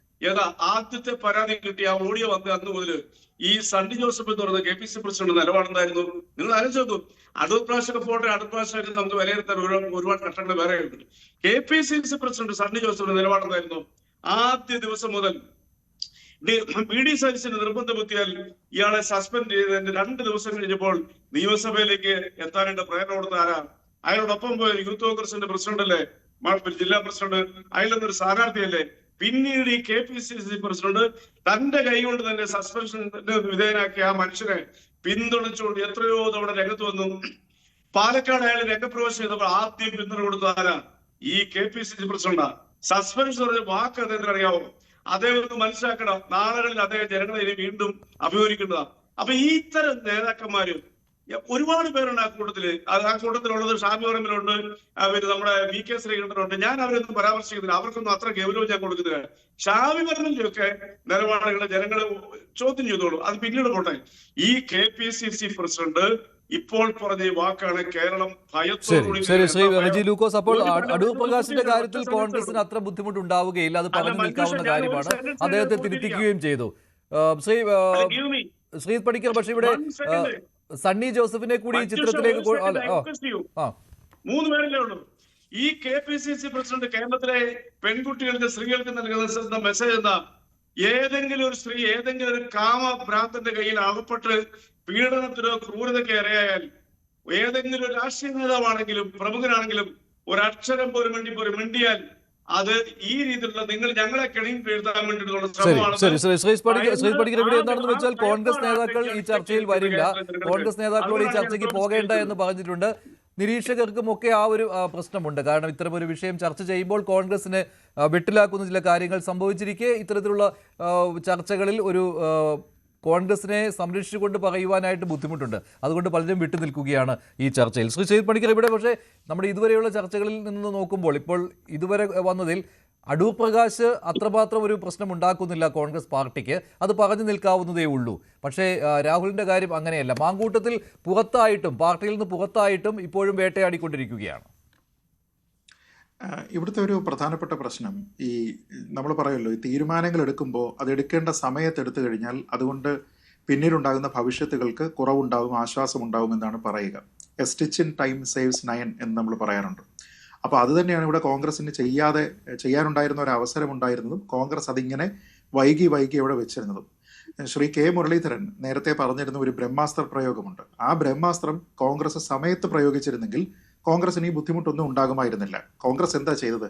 ആദ്യത്തെ പരാതി കിട്ടിയ ആ ഓഡിയോ വന്ന് അന്ന് മുതൽ ഈ സണ്ണി ജോസഫ് എന്ന് പറയുന്ന KPCC പ്രസിഡന്റ് നിലപാടുണ്ടായിരുന്നു. നിങ്ങൾ ആലോചിച്ച് നോക്കൂ. അടുത്ത പ്രാവശ്യമൊക്കെ പോട്ടെ, അടുത്ത പ്രാവശ്യമായിട്ട് നമുക്ക് വിലയിരുത്താൻ ഒരുപാട് ഘട്ടങ്ങൾ വേറെ ഉണ്ട്. KPCC പ്രസിഡന്റ് സണ്ണി ജോസഫിന്റെ നിലപാടുണ്ടായിരുന്നു. ആദ്യ ദിവസം മുതൽ BD സതീശന് നിർബന്ധം ബുദ്ധിയാൽ ഇയാളെ സസ്പെൻഡ് ചെയ്തതിന്റെ 2 ദിവസം കഴിഞ്ഞപ്പോൾ നിയമസഭയിലേക്ക് എത്താനായിട്ട് പ്രേരണ കൊടുത്ത ആരാ? അയാളോടൊപ്പം പോയ യൂത്ത് കോൺഗ്രസിന്റെ പ്രസിഡന്റ് അല്ലേ, ജില്ലാ പ്രസിഡന്റ്, അയാളൊന്നൊരു സ്ഥാനാർത്ഥിയല്ലേ? പിന്നീട് ഈ KPCC പ്രസിഡന്റ് തന്റെ കൈ കൊണ്ട് തന്നെ സസ്പെൻഷന് വിധേയനാക്കിയ ആ മനുഷ്യനെ പിന്തുണച്ചുകൊണ്ട് എത്രയോ തവണ രംഗത്ത് വന്നു. പാലക്കാട് അയാൾ രംഗപ്രവേശം ചെയ്തപ്പോൾ ആദ്യം പിന്തുണ കൊടുത്ത ആരാ? ഈ KPCC പ്രസിഡന്റാ. സസ്പെൻഷൻ പറഞ്ഞ വാക്ക് അദ്ദേഹത്തിന് അറിയാവോ? അദ്ദേഹം ഒന്ന് മനസ്സിലാക്കണം. നാളുകളിൽ അദ്ദേഹം ജനങ്ങളെ ഇനി വീണ്ടും അഭിമുഖീകരിക്കുന്നതാ. അപ്പൊ ഈ ഇത്തരം നേതാക്കന്മാരും ഒരുപാട് പേരുണ്ട് ആ കൂട്ടത്തില്. ആ കൂട്ടത്തിലുള്ളത് ഷാഫി പറമ്പിലുണ്ട്, നമ്മുടെ VK ശ്രീകണ്ഠനുണ്ട്. ഞാൻ അവരൊന്നും പരാമർശിക്കുന്നില്ല, അവർക്കൊന്നും അത്ര ഗൗരവം ഞാൻ കൊടുക്കുന്നില്ല. ഷാഫി പറമ്പിലൊക്കെ നിലപാടുകളെ ജനങ്ങൾ ചോദ്യം ചെയ്തോളൂ, അത് പിന്നീട് പോട്ടെ. ഈ KPCC പ്രസിഡന്റ് ഇപ്പോൾ പറഞ്ഞ വാക്കാണ് കേരളം ഭയത്തോടുകൂടി. ശരി, ശ്രീ റജി ലൂക്കോസ്, അപ്പോൾ അടൂർ പ്രകാശിന്റെ കാര്യത്തിൽ കോൺഗ്രസിന് അത്ര ബുദ്ധിമുട്ടുണ്ടാവുകയില്ല, അത് പറഞ്ഞു നിൽക്കാവുന്ന കാര്യമാണ്. അദ്ദേഹത്തെ തിരുത്തിക്കുകയും ചെയ്തു. ശ്രീ പണിക്കർ, പക്ഷെ ഇവിടെ സണ്ണി ജോസഫിനെ കൂടി ഈ ചിത്രത്തിലേക്ക് 3 പേരല്ലേ ഉള്ളൂ. ഈ KPCC പ്രസിഡന്റ് കേരളത്തിലെ പെൺകുട്ടികൾക്ക് സ്ത്രീകൾക്ക് നൽകുന്ന മെസ്സേജ് എന്താ? ഏതെങ്കിലും ഒരു സ്ത്രീ ഏതെങ്കിലും ഒരു കാമഭ്രാന്തന്റെ കയ്യിൽ അകപ്പെട്ട് പീഡനത്തിനോ ക്രൂരതയ്ക്കോ ഇരയായാൽ, ഏതെങ്കിലും ഒരു രാഷ്ട്രീയ നേതാവാണെങ്കിലും പ്രമുഖനാണെങ്കിലും ഒരക്ഷരം പോലും മിണ്ടിയാൽ അത് ഈ രീതിയിലുള്ള നിങ്ങൾ ഞങ്ങളെ കെണിയിൽ വീഴ്ത്താൻ വേണ്ടിയിട്ടുള്ള ശ്രമമാണ്. ഇവിടെ എന്താണെന്ന് വെച്ചാൽ കോൺഗ്രസ് നേതാക്കൾ ഈ ചർച്ചയിൽ വരില്ല, കോൺഗ്രസ് നേതാക്കളോട് ഈ ചർച്ചയ്ക്ക് പോകേണ്ട എന്ന് പറഞ്ഞിട്ടുണ്ട്. നിരീക്ഷകർക്കും ഒക്കെ ആ ഒരു പ്രശ്നമുണ്ട്. കാരണം ഇത്തരമൊരു വിഷയം ചർച്ച ചെയ്യുമ്പോൾ കോൺഗ്രസിന് വെട്ടിലാക്കുന്ന ചില കാര്യങ്ങൾ സംഭവിച്ചിരിക്കെ ഇത്തരത്തിലുള്ള ചർച്ചകളിൽ ഒരു കോൺഗ്രസിനെ സംരക്ഷിച്ചുകൊണ്ട് പറയുവാനായിട്ട് ബുദ്ധിമുട്ടുണ്ട്. അതുകൊണ്ട് പലരും വിട്ടു നിൽക്കുകയാണ് ഈ ചർച്ചയിൽ. ശ്രീ ശൈത് പണിക്കർ, ഇവിടെ പക്ഷേ നമ്മുടെ ഇതുവരെയുള്ള ചർച്ചകളിൽ നിന്ന് നോക്കുമ്പോൾ ഇപ്പോൾ ഇതുവരെ വന്നതിൽ അടൂർ പ്രകാശ് അത്രമാത്രം ഒരു പ്രശ്നം ഉണ്ടാക്കുന്നില്ല കോൺഗ്രസ് പാർട്ടിക്ക്, അത് പറഞ്ഞു നിൽക്കാവുന്നതേ ഉള്ളൂ. പക്ഷേ രാഹുലിൻ്റെ കാര്യം അങ്ങനെയല്ല. മാങ്കൂട്ടത്തിൽ പുറത്തായിട്ടും പാർട്ടിയിൽ നിന്ന് പുറത്തായിട്ടും ഇപ്പോഴും വേട്ടയാടിക്കൊണ്ടിരിക്കുകയാണ്. ഇവിടുത്തെ ഒരു പ്രധാനപ്പെട്ട പ്രശ്നം ഈ നമ്മൾ പറയുമല്ലോ, ഈ തീരുമാനങ്ങൾ എടുക്കുമ്പോൾ അത് എടുക്കേണ്ട സമയത്ത് എടുത്തു കഴിഞ്ഞാൽ അതുകൊണ്ട് പിന്നീടുണ്ടാകുന്ന ഭവിഷ്യത്തുകൾക്ക് കുറവുണ്ടാകും, ആശ്വാസമുണ്ടാകും എന്നാണ് പറയുക. A stitch in time saves 9 എന്ന് നമ്മൾ പറയാറുണ്ട്. അപ്പോൾ അത് തന്നെയാണ് ഇവിടെ കോൺഗ്രസിന് ചെയ്യാനുണ്ടായിരുന്ന ഒരു അവസരം ഉണ്ടായിരുന്നതും കോൺഗ്രസ് അതിങ്ങനെ വൈകി ഇവിടെ വെച്ചിരുന്നതും. ശ്രീ K മുരളീധരൻ നേരത്തെ പറഞ്ഞിരുന്ന ഒരു ബ്രഹ്മാസ്ത്ര പ്രയോഗമുണ്ട്. ആ ബ്രഹ്മാസ്ത്രം കോൺഗ്രസ് സമയത്ത് പ്രയോഗിച്ചിരുന്നെങ്കിൽ കോൺഗ്രസിന് ഈ ബുദ്ധിമുട്ടൊന്നും ഉണ്ടാകുമായിരുന്നില്ല. കോൺഗ്രസ് എന്താ ചെയ്തത്?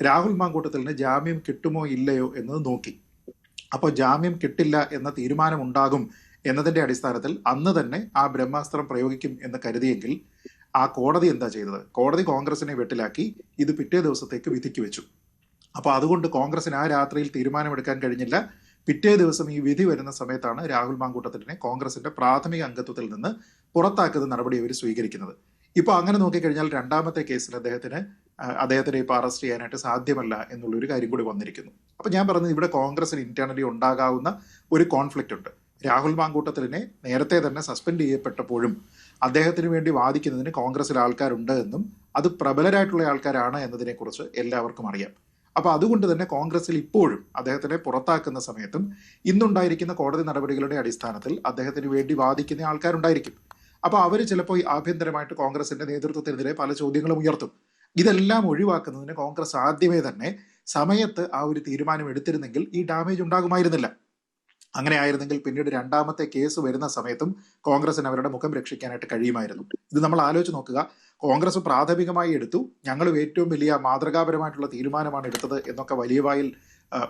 രാഹുൽ മാങ്കൂട്ടത്തിന് ജാമ്യം കിട്ടുമോ ഇല്ലയോ എന്നത് നോക്കി. അപ്പോൾ ജാമ്യം കിട്ടില്ല എന്ന തീരുമാനം ഉണ്ടാകും എന്നതിൻ്റെ അടിസ്ഥാനത്തിൽ അന്ന് തന്നെ ആ ബ്രഹ്മാസ്ത്രം പ്രയോഗിക്കും എന്ന് കരുതിയെങ്കിൽ ആ കോടതി എന്താ ചെയ്തത്? കോടതി കോൺഗ്രസിനെ വെട്ടിലാക്കി ഇത് പിറ്റേ ദിവസത്തേക്ക് വിധിക്ക് വെച്ചു. അപ്പോൾ അതുകൊണ്ട് കോൺഗ്രസിന് ആ രാത്രിയിൽ തീരുമാനമെടുക്കാൻ കഴിഞ്ഞില്ല. പിറ്റേ ദിവസം ഈ വിധി വരുന്ന സമയത്താണ് രാഹുൽ മാങ്കൂട്ടത്തിനെ കോൺഗ്രസിന്റെ പ്രാഥമിക അംഗത്വത്തിൽ നിന്ന് പുറത്താക്കുന്ന നടപടി അവർ സ്വീകരിക്കുന്നത്. ഇപ്പോൾ അങ്ങനെ നോക്കിക്കഴിഞ്ഞാൽ രണ്ടാമത്തെ കേസിൽ അദ്ദേഹത്തിനെ ഇപ്പോൾ അറസ്റ്റ് ചെയ്യാനായിട്ട് സാധ്യമല്ല എന്നുള്ളൊരു കാര്യം കൂടി വന്നിരിക്കുന്നു. അപ്പോൾ ഞാൻ പറഞ്ഞത് ഇവിടെ കോൺഗ്രസിന് ഇന്റേണലി ഉണ്ടാകാവുന്ന ഒരു കോൺഫ്ലിക്റ്റ് ഉണ്ട്. രാഹുൽ മാങ്കൂട്ടത്തിനെ നേരത്തെ തന്നെ സസ്പെൻഡ് ചെയ്യപ്പെട്ടപ്പോഴും അദ്ദേഹത്തിന് വേണ്ടി വാദിക്കുന്നതിന് കോൺഗ്രസിൽ ആൾക്കാരുണ്ട് എന്നും അത് പ്രബലരായിട്ടുള്ള ആൾക്കാരാണ് എന്നതിനെക്കുറിച്ച് എല്ലാവർക്കും അറിയാം. അപ്പോൾ അതുകൊണ്ട് തന്നെ കോൺഗ്രസിൽ ഇപ്പോഴും അദ്ദേഹത്തിനെ പുറത്താക്കുന്ന സമയത്തും ഇന്നുണ്ടായിരിക്കുന്ന കോടതി നടപടികളുടെ അടിസ്ഥാനത്തിൽ അദ്ദേഹത്തിന് വേണ്ടി വാദിക്കുന്ന ആൾക്കാരുണ്ടായിരിക്കും. അപ്പോൾ അവർ ചിലപ്പോൾ ആഭ്യന്തരമായിട്ട് കോൺഗ്രസിന്റെ നേതൃത്വത്തിനെതിരെ പല ചോദ്യങ്ങളും ഉയർത്തും. ഇതെല്ലാം ഒഴിവാക്കുന്നതിന് കോൺഗ്രസ് ആദ്യമേ തന്നെ സമയത്ത് ആ ഒരു തീരുമാനം എടുത്തിരുന്നെങ്കിൽ ഈ ഡാമേജ് ഉണ്ടാകുമായിരുന്നില്ല. അങ്ങനെ ആയിരുന്നെങ്കിൽ പിന്നീട് രണ്ടാമത്തെ കേസ് വരുന്ന സമയത്തും കോൺഗ്രസിന് അവരുടെ മുഖം രക്ഷിക്കാനായിട്ട് കഴിയുമായിരുന്നു. ഇത് നമ്മൾ ആലോചിച്ച് നോക്കുക. കോൺഗ്രസ് പ്രാഥമികമായി എടുത്തു, ഞങ്ങൾ ഏറ്റവും വലിയ മാതൃകാപരമായിട്ടുള്ള തീരുമാനമാണ് എടുത്തത് എന്നൊക്കെ വലിയ വായിൽ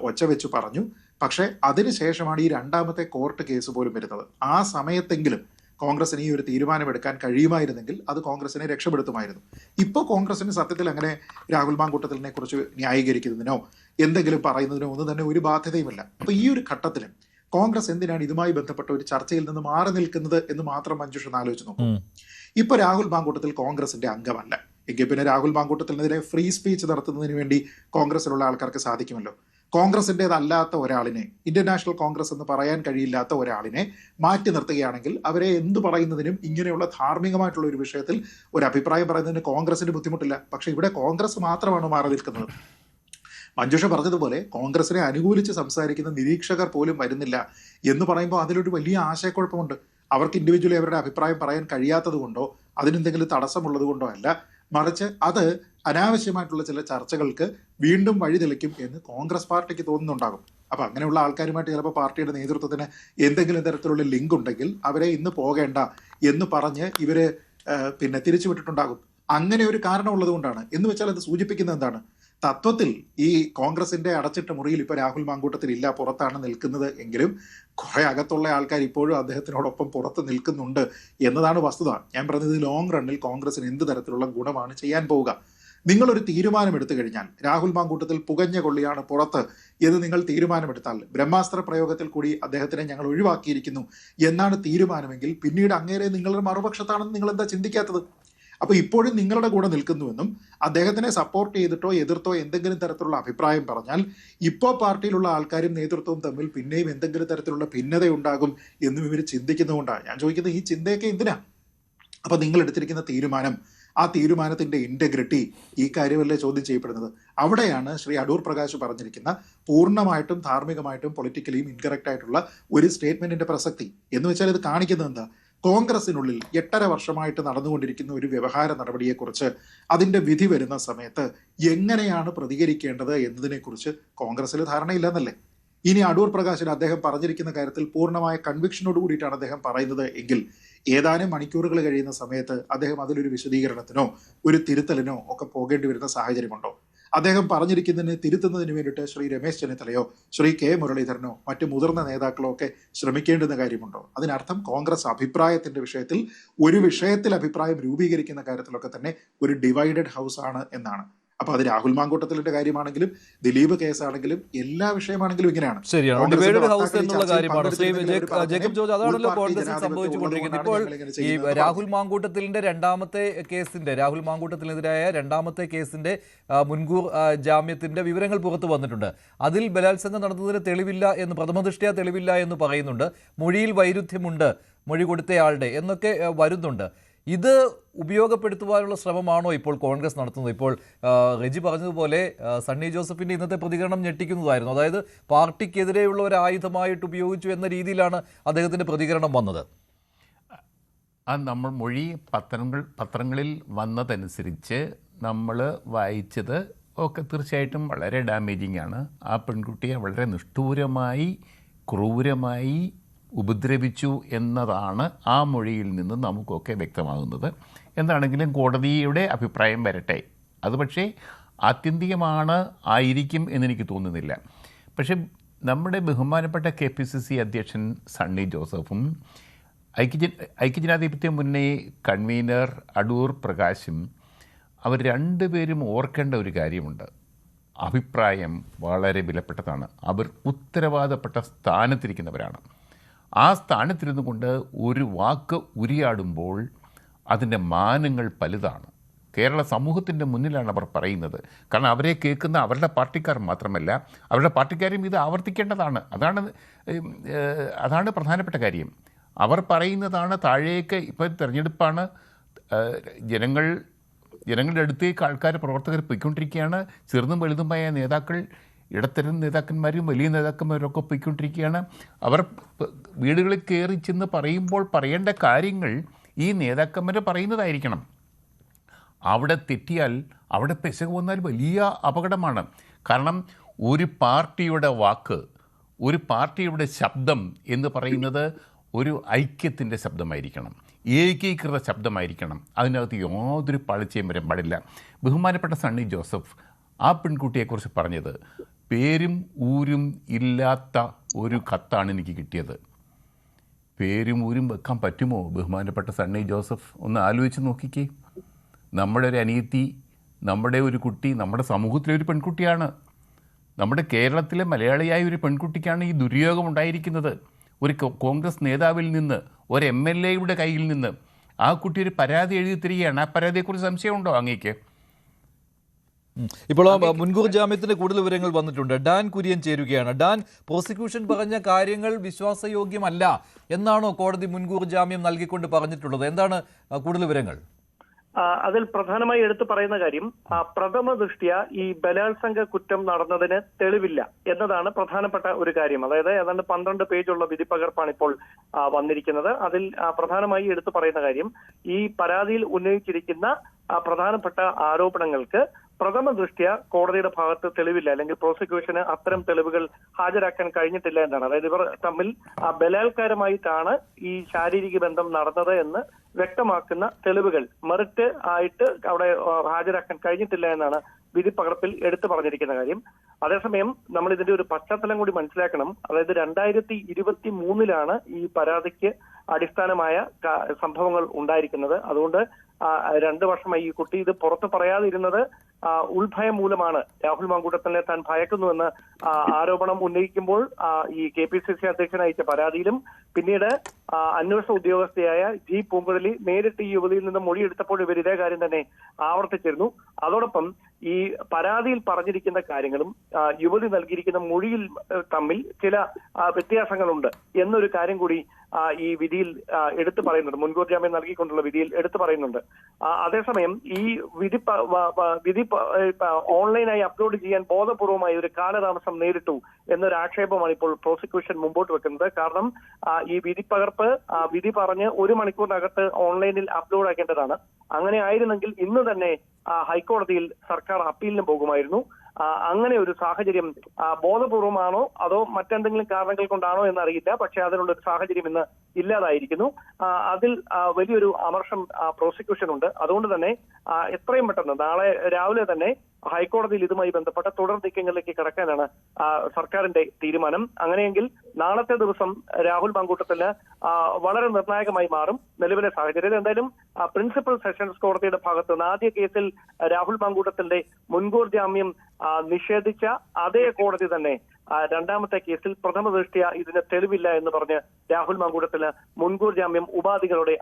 ഒച്ച വെച്ച് പറഞ്ഞു. പക്ഷേ അതിനുശേഷമാണ് ഈ രണ്ടാമത്തെ കോർട്ട് കേസ് പോലും വരുന്നത്. ആ സമയത്തെങ്കിലും കോൺഗ്രസിന് ഈ ഒരു തീരുമാനമെടുക്കാൻ കഴിയുമായിരുന്നെങ്കിൽ അത് കോൺഗ്രസിനെ രക്ഷപ്പെടുത്തുമായിരുന്നു. ഇപ്പോൾ കോൺഗ്രസിന് സത്യത്തിൽ അങ്ങനെ രാഹുൽ മാങ്കൂട്ടത്തിലിനെ കുറിച്ച് ന്യായീകരിക്കുന്നതിനോ എന്തെങ്കിലും പറയുന്നതിനോ ഒന്നും തന്നെ ഒരു ബാധ്യതയുമില്ല. അപ്പോൾ ഈ ഒരു ഘട്ടത്തിൽ കോൺഗ്രസ് എന്തിനാണ് ഇതുമായി ബന്ധപ്പെട്ട ഒരു ചർച്ചയിൽ നിന്ന് മാറി നിൽക്കുന്നത് എന്ന് മാത്രം മഞ്ജുഷ ഒന്ന് ആലോചിച്ച് നോക്കും. ഇപ്പൊ രാഹുൽ മാങ്കൂട്ടത്തിൽ കോൺഗ്രസിന്റെ അംഗമല്ല എങ്കിൽ പിന്നെ രാഹുൽ മാങ്കൂട്ടത്തിനെതിരെ ഫ്രീ സ്പീച്ച് നടത്തുന്നതിന് വേണ്ടി കോൺഗ്രസിലുള്ള ആൾക്കാർക്ക് സാധിക്കുമല്ലോ. കോൺഗ്രസിൻ്റെതല്ലാത്ത ഒരാളിനെ, ഇന്ത്യൻ നാഷണൽ കോൺഗ്രസ് എന്ന് പറയാൻ കഴിയില്ലാത്ത ഒരാളിനെ മാറ്റി നിർത്തുകയാണെങ്കിൽ അവരെ എന്തു പറയുന്നതിനും ഇങ്ങനെയുള്ള ധാർമ്മികമായിട്ടുള്ള ഒരു വിഷയത്തിൽ ഒരു അഭിപ്രായം പറയുന്നതിന് കോൺഗ്രസിന് ബുദ്ധിമുട്ടില്ല. പക്ഷെ ഇവിടെ കോൺഗ്രസ് മാത്രമാണ് മാറി നിൽക്കുന്നത്. മഞ്ജുഷ പറഞ്ഞതുപോലെ കോൺഗ്രസിനെ അനുകൂലിച്ച് സംസാരിക്കുന്ന നിരീക്ഷകർ പോലും വരുന്നില്ല എന്ന് പറയുമ്പോൾ അതിലൊരു വലിയ ആശയക്കുഴപ്പമുണ്ട്. അവർക്ക് ഇൻഡിവിജ്വലി അവരുടെ അഭിപ്രായം പറയാൻ കഴിയാത്തത് കൊണ്ടോ അതിനെന്തെങ്കിലും തടസ്സമുള്ളത് കൊണ്ടോ അല്ല, മറിച്ച് അത് അനാവശ്യമായിട്ടുള്ള ചില ചർച്ചകൾക്ക് വീണ്ടും വഴി തെളിക്കും എന്ന് കോൺഗ്രസ് പാർട്ടിക്ക് തോന്നുന്നുണ്ടാകും. അപ്പൊ അങ്ങനെയുള്ള ആൾക്കാരുമായിട്ട് ചിലപ്പോൾ പാർട്ടിയുടെ നേതൃത്വത്തിന് എന്തെങ്കിലും തരത്തിലുള്ള ലിങ്ക് ഉണ്ടെങ്കിൽ അവരെ ഇന്ന് പോകേണ്ട എന്ന് പറഞ്ഞ് ഇവര് പിന്നെ തിരിച്ചുവിട്ടിട്ടുണ്ടാകും. അങ്ങനെ ഒരു കാരണം ഉള്ളത് കൊണ്ടാണ്. എന്ന് വെച്ചാൽ അത് സൂചിപ്പിക്കുന്നത് എന്താണ്? തത്വത്തിൽ ഈ കോൺഗ്രസിന്റെ അടച്ചിട്ട മുറിയിൽ ഇപ്പൊ രാഹുൽ മാങ്കൂട്ടത്തിൽ ഇല്ല, പുറത്താണ് നിൽക്കുന്നത് എങ്കിലും കുറെ അകത്തുള്ള ആൾക്കാർ ഇപ്പോഴും അദ്ദേഹത്തിനോടൊപ്പം പുറത്ത് നിൽക്കുന്നുണ്ട് എന്നതാണ് വസ്തുത. ഞാൻ പറഞ്ഞത് ലോങ് റണ്ണിൽ കോൺഗ്രസിന് എന്ത് തരത്തിലുള്ള ഗുണമാണ് ചെയ്യാൻ പോവുക? നിങ്ങളൊരു തീരുമാനം എടുത്തു കഴിഞ്ഞാൽ രാഹുൽ മാങ്കൂട്ടത്തിൽ പുകഞ്ഞ കൊള്ളിയാണ് പുറത്ത് എന്ന് നിങ്ങൾ തീരുമാനമെടുത്താൽ, ബ്രഹ്മാസ്ത്ര പ്രയോഗത്തിൽ കൂടി അദ്ദേഹത്തിനെ ഞങ്ങൾ ഒഴിവാക്കിയിരിക്കുന്നു എന്നാണ് തീരുമാനമെങ്കിൽ പിന്നീട് അങ്ങേരെ നിങ്ങളുടെ മറുപക്ഷത്താണെന്ന് നിങ്ങൾ എന്താ ചിന്തിക്കാത്തത്? അപ്പൊ ഇപ്പോഴും നിങ്ങളുടെ കൂടെ നിൽക്കുന്നുവെന്നും അദ്ദേഹത്തിനെ സപ്പോർട്ട് ചെയ്തിട്ടോ എതിർത്തോ എന്തെങ്കിലും തരത്തിലുള്ള അഭിപ്രായം പറഞ്ഞാൽ ഇപ്പോൾ പാർട്ടിയിലുള്ള ആൾക്കാരും നേതൃത്വവും തമ്മിൽ പിന്നെയും എന്തെങ്കിലും തരത്തിലുള്ള ഭിന്നതയുണ്ടാകും എന്നും ഇവർ ചിന്തിക്കുന്നതുകൊണ്ടാണ് ഞാൻ ചോദിക്കുന്നത്, ഈ ചിന്തയൊക്കെ എന്തിനാ? അപ്പൊ നിങ്ങൾ എടുത്തിരിക്കുന്ന തീരുമാനം, ആ തീരുമാനത്തിന്റെ ഇന്റഗ്രിറ്റി ഈ കാര്യമല്ലേ ചോദ്യം ചെയ്യപ്പെടുന്നത്? അവിടെയാണ് ശ്രീ അടൂർ പ്രകാശ് പറഞ്ഞിരിക്കുന്ന പൂർണ്ണമായിട്ടും ധാർമ്മികമായിട്ടും പൊളിറ്റിക്കലിയും ഇൻകറക്റ്റ് ആയിട്ടുള്ള ഒരു സ്റ്റേറ്റ്മെന്റിന്റെ പ്രസക്തി. എന്ന് വെച്ചാൽ ഇത് കാണിക്കുന്നത് എന്താ? കോൺഗ്രസിനുള്ളിൽ 8.5 വർഷമായിട്ട് നടന്നുകൊണ്ടിരിക്കുന്ന ഒരു വ്യവഹാര നടപടിയെക്കുറിച്ച് അതിന്റെ വിധി വരുന്ന സമയത്ത് എങ്ങനെയാണ് പ്രതികരിക്കേണ്ടത് എന്നതിനെക്കുറിച്ച് കോൺഗ്രസിൽ ധാരണയില്ലെന്നല്ലേ? ഇനി അടൂർ പ്രകാശിന് അദ്ദേഹം പറഞ്ഞിരിക്കുന്ന കാര്യത്തിൽ പൂർണ്ണമായ കൺവിക്ഷനോട് കൂടിയിട്ടാണ് അദ്ദേഹം പറയുന്നത് എങ്കിൽ ഏതാനും മണിക്കൂറുകൾ കഴിയുന്ന സമയത്ത് അദ്ദേഹം അതിലൊരു വിശദീകരണത്തിനോ ഒരു തിരുത്തലിനോ ഒക്കെ പോകേണ്ടി വരുന്ന സാഹചര്യമുണ്ടോ? അദ്ദേഹം പറഞ്ഞിരിക്കുന്നതിനെ തിരുത്തുന്നതിന് വേണ്ടിയിട്ട് ശ്രീ രമേശ് ചെന്നിത്തലയോ ശ്രീ കെ മുരളീധരനോ മറ്റു മുതിർന്ന നേതാക്കളോ ഒക്കെ ശ്രമിക്കേണ്ടുന്ന കാര്യമുണ്ടോ? അതിനർത്ഥം കോൺഗ്രസ് അഭിപ്രായത്തിന്റെ വിഷയത്തിൽ ഒരു വിഷയത്തിൽ അഭിപ്രായം രൂപീകരിക്കുന്ന കാര്യത്തിലൊക്കെ തന്നെ ഒരു ഡിവൈഡഡ് ഹൗസ് ആണ് എന്നാണ്. അപ്പൊ അത് രാഹുൽ മാങ്കൂട്ടത്തിലിന്റെ കാര്യമാണെങ്കിലും ദിലീപ് കേസാണെങ്കിലും എല്ലാ വിഷയമാണെങ്കിലും ഇങ്ങനെയാണ്. ശരിയാണ്, ഡിവൈഡഡ് ഹൗസ് എന്നുള്ള കാര്യമാണ്. ശ്രീ ജേക്കബ് ജോർജ്, അതാണല്ലോ കോൺഗ്രസിൽ സംഭവിച്ചുകൊണ്ടിരിക്കുന്നത്. ഇപ്പോൾ ഈ രാഹുൽ മാങ്കൂട്ടത്തിലിന്റെ രാഹുൽ മാങ്കൂട്ടത്തിനെതിരായ രണ്ടാമത്തെ കേസിന്റെ മുൻകൂർ ജാമ്യത്തിന്റെ വിവരങ്ങൾ പുറത്തു വന്നിട്ടുണ്ട്. അതിൽ ബലാത്സംഗം നടന്നതിന് തെളിവില്ല എന്ന്, പ്രഥമദൃഷ്ട്യാ തെളിവില്ല എന്ന് പറയുന്നുണ്ട്. മൊഴിയിൽ വൈരുദ്ധ്യമുണ്ട് മൊഴി കൊടുത്തയാളുടെ എന്നൊക്കെ വരുന്നുണ്ട്. ഇത് ഉപയോഗപ്പെടുത്തുവാനുള്ള ശ്രമമാണോ ഇപ്പോൾ കോൺഗ്രസ് നടത്തുന്നത്? ഇപ്പോൾ റെജി പറഞ്ഞതുപോലെ സണ്ണി ജോസഫിന്റെ ഇന്നത്തെ പ്രതികരണം ഞെട്ടിക്കുന്നതായിരുന്നു. അതായത് പാർട്ടിക്കെതിരെയുള്ള ഒരു ആയുധമായിട്ട് ഉപയോഗിച്ചു എന്ന രീതിയിലാണ് അദ്ദേഹത്തിന്റെ പ്രതികരണം വന്നത്. നമ്മൾ മൊഴി പത്രങ്ങളിൽ വന്നതനുസരിച്ച് നമ്മൾ വായിച്ചത് ഒക്കെ തീർച്ചയായിട്ടും വളരെ ഡാമേജിങ് ആണ്. ആ പെൺകുട്ടിയെ വളരെ നിഷ്ഠൂരമായി ക്രൂരമായി ഉപദ്രവിച്ചു എന്നതാണ് ആ മൊഴിയിൽ നിന്ന് നമുക്കൊക്കെ വ്യക്തമാകുന്നത്. എന്താണെങ്കിലും കോടതിയുടെ അഭിപ്രായം വരട്ടെ, അത് പക്ഷേ ആത്യന്തികമായിരിക്കും എന്നെനിക്ക് തോന്നുന്നില്ല. പക്ഷേ നമ്മുടെ ബഹുമാനപ്പെട്ട KPCC അധ്യക്ഷൻ സണ്ണി ജോസഫും ഐക്യജനാധിപത്യ മുന്നണി കൺവീനർ അടൂർ പ്രകാശും അവർ രണ്ടുപേരും ഓർക്കേണ്ട ഒരു കാര്യമുണ്ട്. അഭിപ്രായം വളരെ വിലപ്പെട്ടതാണ്. അവർ ഉത്തരവാദപ്പെട്ട സ്ഥാനത്തിരിക്കുന്നവരാണ്. ആ സ്ഥാനത്തിരുന്നു കൊണ്ട് ഒരു വാക്ക് ഉരിയാടുമ്പോൾ അതിൻ്റെ മാനങ്ങൾ പലുതാണ്. കേരള സമൂഹത്തിൻ്റെ മുന്നിലാണ് അവർ പറയുന്നത്. കാരണം അവരെ കേൾക്കുന്ന അവരുടെ പാർട്ടിക്കാർ മാത്രമല്ല, അവരുടെ പാർട്ടിക്കാരും ഇത് ആവർത്തിക്കേണ്ടതാണ്. അതാണ് പ്രധാനപ്പെട്ട കാര്യം. അവർ പറയുന്നതാണ് താഴേക്ക്. ഇപ്പോൾ തിരഞ്ഞെടുപ്പാണ്, ജനങ്ങളുടെ അടുത്തേക്ക് ആൾക്കാർ, പ്രവർത്തകർ പോയിക്കൊണ്ടിരിക്കുകയാണ്. ചെറുതും വലുതുമായ നേതാക്കൾ, ഇടത്തരം നേതാക്കന്മാരും വലിയ നേതാക്കന്മാരൊക്കെ പോയിക്കൊണ്ടിരിക്കുകയാണ്. അവർ വീടുകളിൽ കയറി ചെന്ന് പറയുമ്പോൾ പറയേണ്ട കാര്യങ്ങൾ ഈ നേതാക്കന്മാർ പറയുന്നതായിരിക്കണം. അവിടെ തെറ്റിയാൽ, അവിടെ പെശക് വന്നാൽ വലിയ അപകടമാണ്. കാരണം ഒരു പാർട്ടിയുടെ വാക്ക്, ഒരു പാർട്ടിയുടെ ശബ്ദം എന്ന് പറയുന്നത് ഒരു ഐക്യത്തിൻ്റെ ശബ്ദമായിരിക്കണം, ഏകീകൃത ശബ്ദമായിരിക്കണം. അതിനകത്ത് യാതൊരു പാളിച്ചയും വരാൻ പാടില്ല. ബഹുമാനപ്പെട്ട സണ്ണി ജോസഫ് ആ പെൺകുട്ടിയെക്കുറിച്ച് പറഞ്ഞത് പേരും ഊരും ഇല്ലാത്ത ഒരു കത്താണ് എനിക്ക് കിട്ടിയത്. പേരും ഊരും വെക്കാൻ പറ്റുമോ? ബഹുമാനപ്പെട്ട സണ്ണി ജോസഫ് ഒന്ന് ആലോചിച്ച് നോക്കിക്കേ. നമ്മുടെ ഒരു അനിയത്തി, നമ്മുടെ ഒരു കുട്ടി, നമ്മുടെ സമൂഹത്തിലെ ഒരു പെൺകുട്ടിയാണ്. നമ്മുടെ കേരളത്തിലെ മലയാളിയായ ഒരു പെൺകുട്ടിക്കാണ് ഈ ദുര്യോഗം ഉണ്ടായിരിക്കുന്നത്. ഒരു കോൺഗ്രസ് നേതാവിൽ നിന്ന്, ഒരു MLA കയ്യിൽ നിന്ന് ആ കുട്ടി ഒരു പരാതി എഴുതി തരികയാണ്. ആ പരാതിയെക്കുറിച്ച് സംശയമുണ്ടോ അങ്ങേക്ക്? ഇപ്പോൾ മുൻകൂർ ജാമ്യത്തിന് കൂടുതൽ വിവരങ്ങൾ വന്നിട്ടുണ്ട്. ഡാൻ കുര്യൻ ചേരുകയാണ്. ഡാൻ, പ്രോസിക്യൂഷൻ പറഞ്ഞ കാര്യങ്ങൾ വിശ്വാസയോഗ്യമല്ല എന്നാണോ കോടതി മുൻകൂർ ജാമ്യം നൽകിക്കൊണ്ട് പറഞ്ഞിട്ടുള്ളത്? എന്താണ് കൂടുതൽ വിവരങ്ങൾ? അതിൽ പ്രധാനമായി എടുത്തു പറയുന്ന കാര്യം, പ്രഥമ ദൃഷ്ട്യാ ഈ ബലാത്സംഗ കുറ്റം നടന്നതിന് തെളിവില്ല എന്നതാണ് പ്രധാനപ്പെട്ട ഒരു കാര്യം. അതായത് ഏതാണ്ട് 12 പേജുള്ള വിധിപ്പകർപ്പാണ് ഇപ്പോൾ വന്നിരിക്കുന്നത്. അതിൽ പ്രധാനമായി എടുത്തു പറയുന്ന കാര്യം, ഈ പരാതിയിൽ ഉന്നയിച്ചിരിക്കുന്ന പ്രധാനപ്പെട്ട ആരോപണങ്ങൾക്ക് പ്രഥമ ദൃഷ്ട്യാ കോടതിയുടെ ഭാഗത്ത് തെളിവില്ല, അല്ലെങ്കിൽ പ്രോസിക്യൂഷന് അത്തരം തെളിവുകൾ ഹാജരാക്കാൻ കഴിഞ്ഞിട്ടില്ല എന്നാണ്. അതായത് ഇവർ തമ്മിൽ ബലാത്കാരമായിട്ടാണ് ഈ ശാരീരിക ബന്ധം നടന്നത് എന്ന് വ്യക്തമാക്കുന്ന തെളിവുകൾ മെറിറ്റ് ആയിട്ട് അവിടെ ഹാജരാക്കാൻ കഴിഞ്ഞിട്ടില്ല എന്നാണ് വിധിപ്പകർപ്പിൽ എടുത്തു പറഞ്ഞിരിക്കുന്ന കാര്യം. അതേസമയം നമ്മൾ ഇതിന്റെ ഒരു പശ്ചാത്തലം കൂടി മനസ്സിലാക്കണം. അതായത് 2023 ഈ പരാതിക്ക് അടിസ്ഥാനമായ സംഭവങ്ങൾ ഉണ്ടായിരിക്കുന്നത്. അതുകൊണ്ട് 2 വർഷമായി ഈ കുട്ടി ഇത് പുറത്ത് പറയാതിരുന്നത് ഉൾഭയം മൂലമാണ്. രാഹുൽ മാങ്കൂട്ടത്തിനെ താൻ ഭയക്കുന്നുവെന്ന് ആരോപണം ഉന്നയിക്കുമ്പോൾ ഈ KPCC അധ്യക്ഷൻ അയച്ച പരാതിയിലും പിന്നീട് അന്വേഷണ ഉദ്യോഗസ്ഥയായ ജി പൂങ്കുഴലി നേരിട്ട് ഈ യുവതിയിൽ നിന്ന് മൊഴിയെടുത്തപ്പോൾ ഇവർ ഇതേ കാര്യം തന്നെ ആവർത്തിച്ചിരുന്നു. അതോടൊപ്പം ഈ പരാതിയിൽ പറഞ്ഞിരിക്കുന്ന കാര്യങ്ങളും യുവതി നൽകിയിരിക്കുന്ന മൊഴിയിൽ തമ്മിൽ ചില വ്യത്യാസങ്ങളുണ്ട് എന്നൊരു കാര്യം കൂടി ഈ വിധിയിൽ എടുത്തു പറയുന്നുണ്ട്. മുൻകൂർ ജാമ്യം നൽകിക്കൊണ്ടുള്ള വിധിയിൽ എടുത്തു പറയുന്നുണ്ട്. അതേസമയം ഈ വിധി ഓൺലൈനായി അപ്ലോഡ് ചെയ്യാൻ ബോധപൂർവമായി ഒരു കാലതാമസം നേരിട്ടു എന്നൊരു ആക്ഷേപമാണ് ഇപ്പോൾ പ്രോസിക്യൂഷൻ മുമ്പോട്ട് വെക്കുന്നത്. കാരണം ഈ വിധി പറഞ്ഞ് 1 മണിക്കൂറിനകത്ത് ഓൺലൈനിൽ അപ്ലോഡ് ആക്കേണ്ടതാണ്. അങ്ങനെ ആയിരുന്നെങ്കിൽ ഇന്ന് തന്നെ ഹൈക്കോടതിയിൽ സർക്കാർ അപ്പീലിന് പോകുമായിരുന്നു. അങ്ങനെ ഒരു സാഹചര്യം ബോധപൂർവമാണോ അതോ മറ്റെന്തെങ്കിലും കാരണങ്ങൾ കൊണ്ടാണോ എന്നറിയില്ല. പക്ഷെ അതിനുള്ള ഒരു സാഹചര്യം ഇന്ന് ഇല്ലാതായിരിക്കുന്നു. അതിൽ വലിയൊരു അമർഷം പ്രോസിക്യൂഷൻ ഉണ്ട്. അതുകൊണ്ട് തന്നെ എത്രയും പെട്ടെന്ന് നാളെ രാവിലെ തന്നെ ഹൈക്കോടതിയിൽ ഇതുമായി ബന്ധപ്പെട്ട തുടർ നീക്കങ്ങളിലേക്ക് കടക്കാനാണ് സർക്കാരിന്റെ തീരുമാനം. അങ്ങനെയെങ്കിൽ നാളത്തെ ദിവസം രാഹുൽ മാങ്കൂട്ടത്തിന് വളരെ നിർണായകമായി മാറും നിലവിലെ സാഹചര്യത്തിൽ. എന്തായാലും പ്രിൻസിപ്പൽ സെഷൻസ് കോടതിയുടെ ഭാഗത്ത് നിന്ന് ആദ്യ കേസിൽ രാഹുൽ മാങ്കൂട്ടത്തിന്റെ മുൻകൂർ ജാമ്യം നിഷേധിച്ച അതേ കോടതി തന്നെ രണ്ടാമത്തെ കേസിൽ പ്രഥമ ദൃഷ്ട്യാ ഇതിന് തെളിവില്ല എന്ന് പറഞ്ഞ് രാഹുൽ മാങ്കൂട്ടത്തിന് മുൻകൂർ ജാമ്യം ഉപാധികളോടെ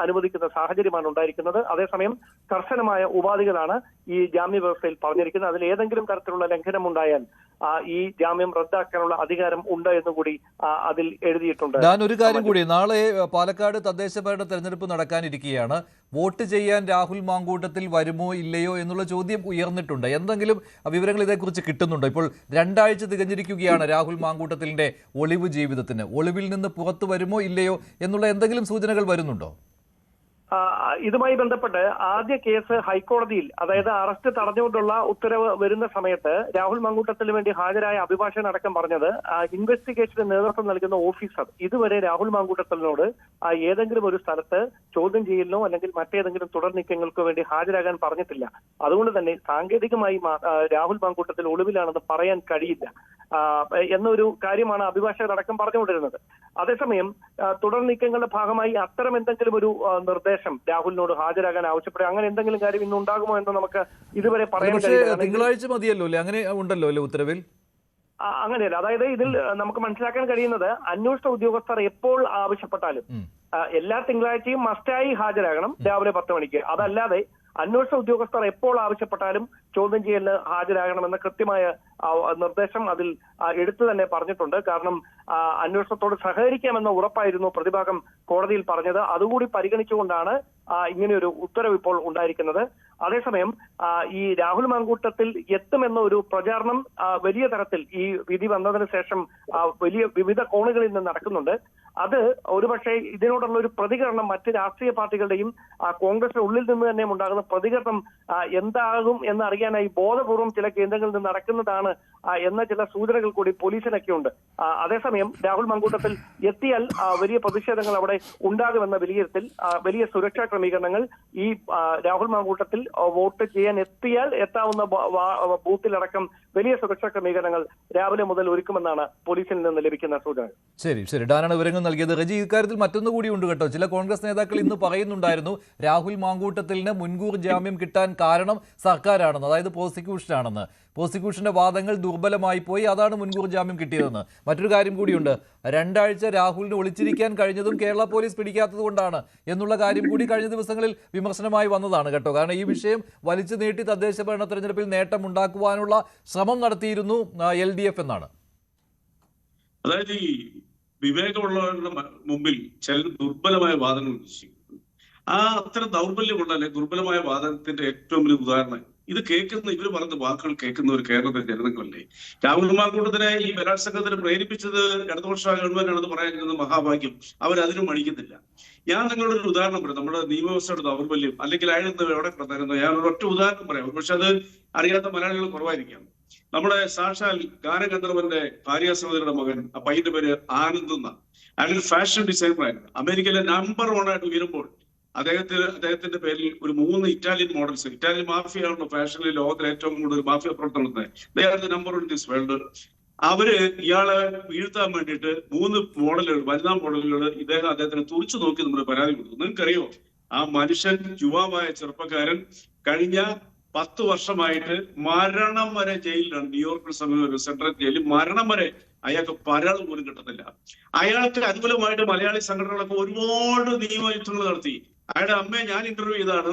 അനുവദിക്കുന്ന സാഹചര്യമാണ് ഉണ്ടായിരിക്കുന്നത്. അതേസമയം കർശനമായ ഉപാധികളാണ് ഈ ജാമ്യ വ്യവസ്ഥയിൽ പറഞ്ഞിരിക്കുന്നത്. അതിൽ ഏതെങ്കിലും തരത്തിലുള്ള ലംഘനം ഉണ്ടായാൽ ഈ ജാമ്യം റദ്ദാക്കാനുള്ള അധികാരം ഉണ്ട് എന്നുകൂടി അതിൽ എഴുതിയിട്ടുണ്ട്. ഞാൻ ഒരു കാര്യം കൂടി, നാളെ പാലക്കാട് തദ്ദേശ ഭരണ തെരഞ്ഞെടുപ്പ് നടക്കാനിരിക്കുകയാണ്. വോട്ട് ചെയ്യാൻ രാഹുൽ മാങ്കൂട്ടത്തിൽ വരുമോ ഇല്ലയോ എന്നുള്ള ചോദ്യം ഉയർന്നിട്ടുണ്ട്. എന്തെങ്കിലും വിവരങ്ങൾ ഇതേക്കുറിച്ച് കിട്ടുന്നുണ്ടോ? ഇപ്പോൾ 2 ആഴ്ച തികഞ്ഞിരിക്കുകയാണ് രാഹുൽ മാങ്കൂട്ടത്തിലിന്റെ ഒളിവ് ജീവിതത്തിന്. ഒളിവിൽ നിന്ന് പുറത്തു വരുമോ ഇല്ലയോ എന്നുള്ള എന്തെങ്കിലും സൂചനകൾ വരുന്നുണ്ടോ? ഇതുമായി ബന്ധപ്പെട്ട് ആദ്യ കേസ് ഹൈക്കോടതിയിൽ, അതായത് അറസ്റ്റ് തടഞ്ഞുകൊണ്ടുള്ള ഉത്തരവ് വരുന്ന സമയത്ത് രാഹുൽ മാങ്കൂട്ടത്തിന് വേണ്ടി ഹാജരായ അഭിഭാഷകൻ അടക്കം പറഞ്ഞത് ഇൻവെസ്റ്റിഗേഷന് നേതൃത്വം നൽകുന്ന ഓഫീസർ ഇതുവരെ രാഹുൽ മാങ്കൂട്ടത്തിനോട് ഏതെങ്കിലും ഒരു സ്ഥലത്ത് ചോദ്യം ചെയ്യലിനോ അല്ലെങ്കിൽ മറ്റേതെങ്കിലും തുടർ നീക്കങ്ങൾക്കോ വേണ്ടി ഹാജരാകാൻ പറഞ്ഞിട്ടില്ല. അതുകൊണ്ട് തന്നെ സാങ്കേതികമായി രാഹുൽ മാങ്കൂട്ടത്തിൽ ഒളിവിലാണെന്ന് പറയാൻ കഴിയില്ല എന്നൊരു കാര്യമാണ് അഭിഭാഷകർ അടക്കം പറഞ്ഞുകൊണ്ടിരുന്നത്. അതേസമയം തുടർ നീക്കങ്ങളുടെ ഭാഗമായി അത്തരം എന്തെങ്കിലും ഒരു നിർദ്ദേശം രാഹുലിനോട് ഹാജരാകാൻ ആവശ്യപ്പെടുക, അങ്ങനെ എന്തെങ്കിലും കാര്യം ഇന്ന് ഉണ്ടാകുമോ എന്ന് നമുക്ക് ഇതുവരെ പറയാൻ കഴിയില്ല. തിങ്കളാഴ്ച മതിയല്ലോ അല്ലേ? അങ്ങനെ ഉണ്ടല്ലോ അല്ലേ ഉത്തരവിൽ? അങ്ങനെയല്ല. അതായത് ഇതിൽ നമുക്ക് മനസ്സിലാക്കാൻ കഴിയുന്നത് അന്വേഷണ ഉദ്യോഗസ്ഥർ എപ്പോൾ ആവശ്യപ്പെട്ടാലും എല്ലാ തിങ്കളാഴ്ചയും മസ്റ്റായി ഹാജരാകണം രാവിലെ 10 മണിക്ക്. അതല്ലാതെ അന്വേഷണ ഉദ്യോഗസ്ഥർ എപ്പോൾ ആവശ്യപ്പെട്ടാലും ചോദ്യം ചെയ്യലിന് ഹാജരാകണമെന്ന കൃത്യമായ നിർദ്ദേശം അതിൽ എടുത്തു തന്നെ പറഞ്ഞിട്ടുണ്ട്. കാരണം അന്വേഷണത്തോട് സഹകരിക്കാമെന്ന ഉറപ്പായിരുന്നു പ്രതിഭാഗം കോടതിയിൽ പറഞ്ഞത്. അതുകൂടി പരിഗണിച്ചുകൊണ്ടാണ് ഇങ്ങനെയൊരു ഉത്തരവ് ഇപ്പോൾ ഉണ്ടായിരിക്കുന്നത്. അതേസമയം ഈ രാഹുൽ മാങ്കൂട്ടത്തിൽ എത്തുമെന്ന ഒരു പ്രചാരണം വലിയ തരത്തിൽ ഈ വിധി വന്നതിന് ശേഷം വിവിധ കോണുകളിൽ നിന്ന് നടക്കുന്നുണ്ട്. അത് ഒരുപക്ഷെ ഇതിനോടുള്ള ഒരു പ്രതികരണം മറ്റ് രാഷ്ട്രീയ പാർട്ടികളുടെയും കോൺഗ്രസിന് ഉള്ളിൽ നിന്ന് തന്നെ ഉണ്ടാകുന്ന പ്രതികരണം എന്താകും എന്നറിയാനായി ബോധപൂർവം ചില കേന്ദ്രങ്ങളിൽ നിന്ന് നടക്കുന്നതാണ് എന്ന ചില സൂചനകൾ കൂടി പോലീസിനൊക്കെ ഉണ്ട്. അതേസമയം രാഹുൽ മാങ്കൂട്ടത്തിൽ എത്തിയാൽ വലിയ പ്രതിഷേധങ്ങൾ അവിടെ ഉണ്ടാകുമെന്ന വിലയിരുത്തൽ, വലിയ സുരക്ഷാ ക്രമീകരണങ്ങൾ ഈ രാഹുൽ മാങ്കൂട്ടത്തിൽ വോട്ട് ചെയ്യാൻ എത്താവുന്ന ബൂത്തിലടക്കം വലിയ സുരക്ഷാ ക്രമീകരണങ്ങൾ രാവിലെ മുതൽ ഒരുക്കുമെന്നാണ് പോലീസിൽ നിന്ന് ലഭിക്കുന്ന സൂചനകൾ. ശരി ഡാനാണ് വിവരങ്ങൾ നൽകിയത്. റജി, ഇക്കാര്യത്തിൽ മറ്റൊന്നു കൂടി ഉണ്ട് കേട്ടോ. ചില കോൺഗ്രസ് നേതാക്കൾ ഇന്ന് പറയുന്നുണ്ടായിരുന്നു രാഹുൽ മാങ്കൂട്ടത്തിന് മുൻകൂർ ജാമ്യം കിട്ടാൻ കാരണം സർക്കാരാണെന്ന്, അതായത് പ്രോസിക്യൂഷനാണെന്ന്. പ്രോസിക്യൂഷന്റെ വാദങ്ങൾ ദുർബലമായി പോയി, അതാണ് മുൻകൂർ ജാമ്യം കിട്ടിയതെന്ന്. മറ്റൊരു കാര്യം കൂടിയുണ്ട്, 2 ആഴ്ച രാഹുലിന് ഒളിച്ചിരിക്കാൻ കഴിഞ്ഞതും കേരള പോലീസ് പിടിക്കാത്തത് കൊണ്ടാണ് എന്നുള്ള കാര്യം കൂടി കഴിഞ്ഞ ദിവസങ്ങളിൽ വിമർശനമായി വന്നതാണ് കേട്ടോ. കാരണം ഈ വിഷയം വലിച്ചു നീട്ടി തദ്ദേശ ഭരണ തെരഞ്ഞെടുപ്പിൽ നേട്ടമുണ്ടാക്കുവാനുള്ള ശ്രമം നടത്തിയിരുന്നു LDF എന്നാണ്. അതായത് ഈ വിവേകമുള്ളവരുടെ മുമ്പിൽ ചില ദുർബലമായ വാദങ്ങൾ ഉന്നയിച്ചിരിക്കുന്നു. അത്തരം ദൗർബല്യമുള്ള അല്ലെങ്കിൽ ദുർബലമായ വാദത്തിന്റെ ഏറ്റവും വലിയ ഉദാഹരണം ഇത് കേൾക്കുന്ന ഇവർ പറയുന്ന വാക്കുകൾ കേൾക്കുന്ന ഒരു കേരളത്തിലെ ജനതകളല്ലേ. രാഹുൽ മാങ്കൂട്ടത്തിനെ ഈ ബലാത്സംഗത്തിന് പ്രേരിപ്പിച്ചത് ഇടതുപക്ഷ ഗവൺമെന്റാണെന്ന് പറയുന്നത് മഹാഭാഗ്യം. അവരതിനും മടിക്കുന്നില്ല. ഞാൻ നിങ്ങളുടെ ഒരു ഉദാഹരണം പറയാം. നമ്മുടെ നിയമവ്യവസ്ഥയുടെ ദൗർബല്യം അല്ലെങ്കിൽ അയാൾ എവിടെ കിടന്നായിരുന്നു. ഞാൻ ഒരൊറ്റ ഉദാഹരണം പറയാം, പക്ഷെ അത് അറിയാത്ത മലയാളികൾ കുറവായിരിക്കാം. നമ്മുടെ സാക്ഷാൽ ഗാനഗന്ധർവന്റെ ഭാര്യ സഹോദരിയുടെ മകൻ, ആ പയ്യന്റെ പേര് ആനന്ദ് എന്ന, അയാൾ ഫാഷൻ ഡിസൈനറായിരുന്നു. അമേരിക്കയിലെ നമ്പർ 1 ആയിട്ട് ഉയരുമ്പോൾ അദ്ദേഹത്തിന്റെ പേരിൽ ഒരു 3 ഇറ്റാലിയൻ മോഡൽസ്, ഇറ്റാലിയൻ മാഫിയാണല്ലോ ഫാഷനിൽ ലോകത്തിലെ ഏറ്റവും കൂടുതൽ മാഫിയ പ്രവർത്തനം നമ്പർ 1 ഇൻ ദിസ് വേൾഡ്. അവര് ഇയാളെ വീഴ്ത്താൻ വേണ്ടിയിട്ട് 3 മോഡലുകൾ, വനിതാ മോഡലുകൾ അദ്ദേഹത്തിന് തുറിച്ചു നോക്കി നമ്മൾ പരാതി കൊടുത്തു. നിങ്ങൾക്കറിയോ, ആ മനുഷ്യൻ, യുവാവായ ചെറുപ്പക്കാരൻ, കഴിഞ്ഞ 10 വർഷമായിട്ട് മരണം വരെ ജയിലിലാണ്. ന്യൂയോർക്കിൽ സമീപം സെൻട്രൽ ജയിലിൽ മരണം വരെ അയാൾക്ക് പരാതി പോലും കിട്ടുന്നില്ല. അയാൾക്ക് അനുകൂലമായിട്ട് മലയാളി സംഘടനകളൊക്കെ ഒരുപാട് നിയമയുദ്ധങ്ങൾ നടത്തി. അയാളുടെ അമ്മയെ ഞാൻ ഇന്റർവ്യൂ ചെയ്താണ്.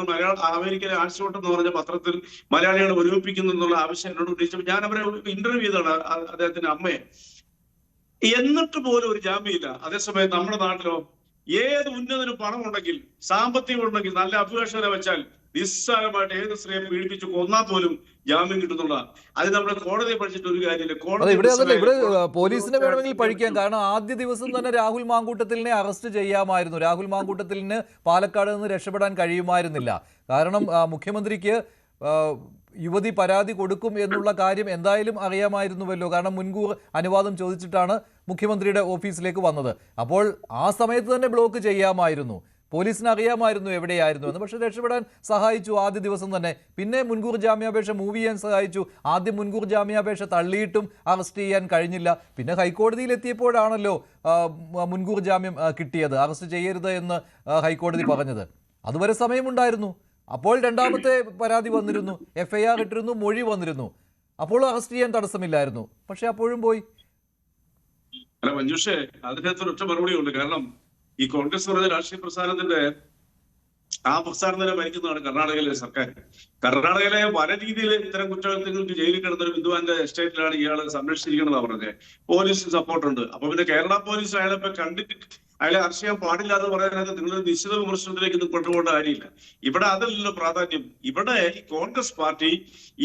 അമേരിക്കയിലെ ആൻസ്ലോട്ട് എന്ന് പറഞ്ഞ പത്രത്തിൽ മലയാളികളെ ഒരുമിപ്പിക്കുന്നു എന്നുള്ള ആവശ്യം എന്നോട് ഉന്നയിച്ചപ്പോൾ ഞാൻ അവരെ ഇന്റർവ്യൂ ചെയ്താണ്, അദ്ദേഹത്തിന്റെ അമ്മയെ. എന്നിട്ട് പോലും ഒരു ജാമ്യമില്ല. അതേസമയം നമ്മുടെ നാട്ടിലോ ഏത് ഉന്നതനും പണം ഉണ്ടെങ്കിൽ, സാമ്പത്തികം ഉണ്ടെങ്കിൽ, നല്ല അഭിഭാഷകരെ വെച്ചാൽ നിസ്സാരമായിട്ട് ഏത് സ്ത്രീയെ പീഡിപ്പിച്ച് കൊന്നാൽ പോലും ജാമ്യം കിട്ടുന്നുള്ള. അത് നമ്മുടെ കോടതിയെ പഠിച്ചിട്ട് ഒരു കാര്യമില്ല. ഇവിടെ പോലീസിനെ വേണമെങ്കിൽ പഴിക്കാം. കാരണം ആദ്യ ദിവസം തന്നെ രാഹുൽ മാങ്കൂട്ടത്തിലിനെ അറസ്റ്റ് ചെയ്യാമായിരുന്നു. രാഹുൽ മാങ്കൂട്ടത്തിലിന് പാലക്കാട് നിന്ന് രക്ഷപ്പെടാൻ കഴിയുമായിരുന്നില്ല. കാരണം മുഖ്യമന്ത്രിക്ക് യുവതി പരാതി കൊടുക്കും എന്നുള്ള കാര്യം എന്തായാലും അറിയാമായിരുന്നുവല്ലോ. കാരണം മുൻകൂർ അനുവാദം ചോദിച്ചിട്ടാണ് മുഖ്യമന്ത്രിയുടെ ഓഫീസിലേക്ക് വന്നത്. അപ്പോൾ ആ സമയത്ത് തന്നെ ബ്ലോക്ക് ചെയ്യാമായിരുന്നു. പോലീസിന് അറിയാമായിരുന്നു എവിടെയായിരുന്നു എന്ന്. പക്ഷേ രക്ഷപ്പെടാൻ സഹായിച്ചു ആദ്യ ദിവസം തന്നെ. പിന്നെ മുൻകൂർ ജാമ്യാപേക്ഷ മൂവ് ചെയ്യാൻ സഹായിച്ചു. ആദ്യം മുൻകൂർ ജാമ്യാപേക്ഷ തള്ളിയിട്ടും അറസ്റ്റ് ചെയ്യാൻ കഴിഞ്ഞില്ല. പിന്നെ ഹൈക്കോടതിയിൽ എത്തിയപ്പോഴാണല്ലോ മുൻകൂർ ജാമ്യം കിട്ടിയത്, അറസ്റ്റ് ചെയ്യരുത് എന്ന് ഹൈക്കോടതി പറഞ്ഞത്. അതുവരെ സമയമുണ്ടായിരുന്നു. അപ്പോൾ 2ാമത്തെ പരാതി വന്നിരുന്നു, FIR ഇട്ടിരുന്നു, മൊഴി വന്നിരുന്നു. അപ്പോൾ അറസ്റ്റ് ചെയ്യാൻ തടസ്സമില്ലായിരുന്നു. പക്ഷെ അപ്പോഴും പോയി. അല്ല മഞ്ജുഷേ, അതിനകത്ത് ഒറ്റ മറുപടി ഉണ്ട്. കാരണം ഈ കോൺഗ്രസ് പറഞ്ഞ രാഷ്ട്രീയ പ്രസ്ഥാനത്തിന്റെ ആ പ്രസ്ഥാനം തന്നെ ഭരിക്കുന്നതാണ് കർണാടകയിലെ സർക്കാർ. കർണാടകയിലെ പല രീതിയിൽ ഇത്തരം കുറ്റകൃത്യങ്ങൾക്ക് ജയിലിൽ കിടന്ന ഒരു വിദ്വാന്റെ എസ്റ്റേറ്റിലാണ് ഇയാൾ സംരക്ഷിച്ചിരിക്കണമെന്നാ പറഞ്ഞത്. പോലീസിന് സപ്പോർട്ടുണ്ട്. അപ്പൊ പിന്നെ കേരള പോലീസ് അയാളെ കണ്ടിട്ട് അയാളെ അറസ്റ്റ് ചെയ്യാൻ പാടില്ല എന്ന് പറയാനത് നിങ്ങൾ നിശ്ചിത വിമർശനത്തിലേക്ക് ഇത് കൊണ്ടുപോകേണ്ട കാര്യമില്ല. ഇവിടെ അതല്ലല്ലോ പ്രാധാന്യം. ഇവിടെ ഈ കോൺഗ്രസ് പാർട്ടി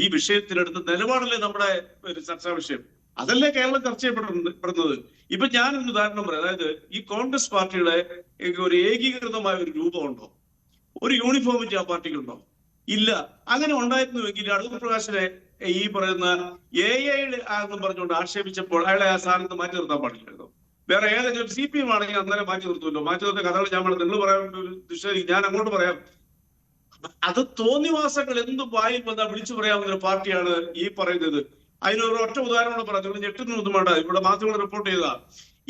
ഈ വിഷയത്തിനെടുത്ത് നിലപാടല്ലേ നമ്മുടെ ഒരു ചർച്ചാ വിഷയം. അതല്ലേ കേരളം ചർച്ച ചെയ്യപ്പെടുന്നത്. ഇപ്പൊ ഞാനൊരു ഉദാഹരണം പറയാം. അതായത് ഈ കോൺഗ്രസ് പാർട്ടിയുടെ ഒരു ഏകീകൃതമായ ഒരു രൂപമുണ്ടോ? ഒരു യൂണിഫോമിറ്റി ആ പാർട്ടിക്കുണ്ടോ? ഇല്ല. അങ്ങനെ ഉണ്ടായിരുന്നുവെങ്കിൽ അടൂർ പ്രകാശിനെ ഈ പറയുന്ന AI ആണെന്നും പറഞ്ഞുകൊണ്ട് ആക്ഷേപിച്ചപ്പോൾ അയാളെ ആ സ്ഥാനത്ത് മാറ്റി നിർത്താൻ പാടില്ലായിരുന്നു. വേറെ ഏതെങ്കിലും CPM ആണെങ്കിൽ അന്നേരം മാറ്റി നിർത്തുമല്ലോ. മാറ്റി നിർത്തിയ കഥകൾ ഞാൻ നിങ്ങൾ പറയാൻ നിഷേധിക്കും, ഞാൻ അങ്ങോട്ട് പറയാം. അത് തോന്നിവാസങ്ങൾ എന്തും വായിൽ വന്നാൽ വിളിച്ചു പറയാവുന്ന ഒരു പാർട്ടിയാണ് ഈ പറയുന്നത്. അതിനൊരു ഒറ്റ ഉദാഹരണം പറഞ്ഞു, ഞെട്ടുന്നൊന്നും വേണ്ട. ഇവിടെ മാധ്യമങ്ങൾ റിപ്പോർട്ട് ചെയ്ത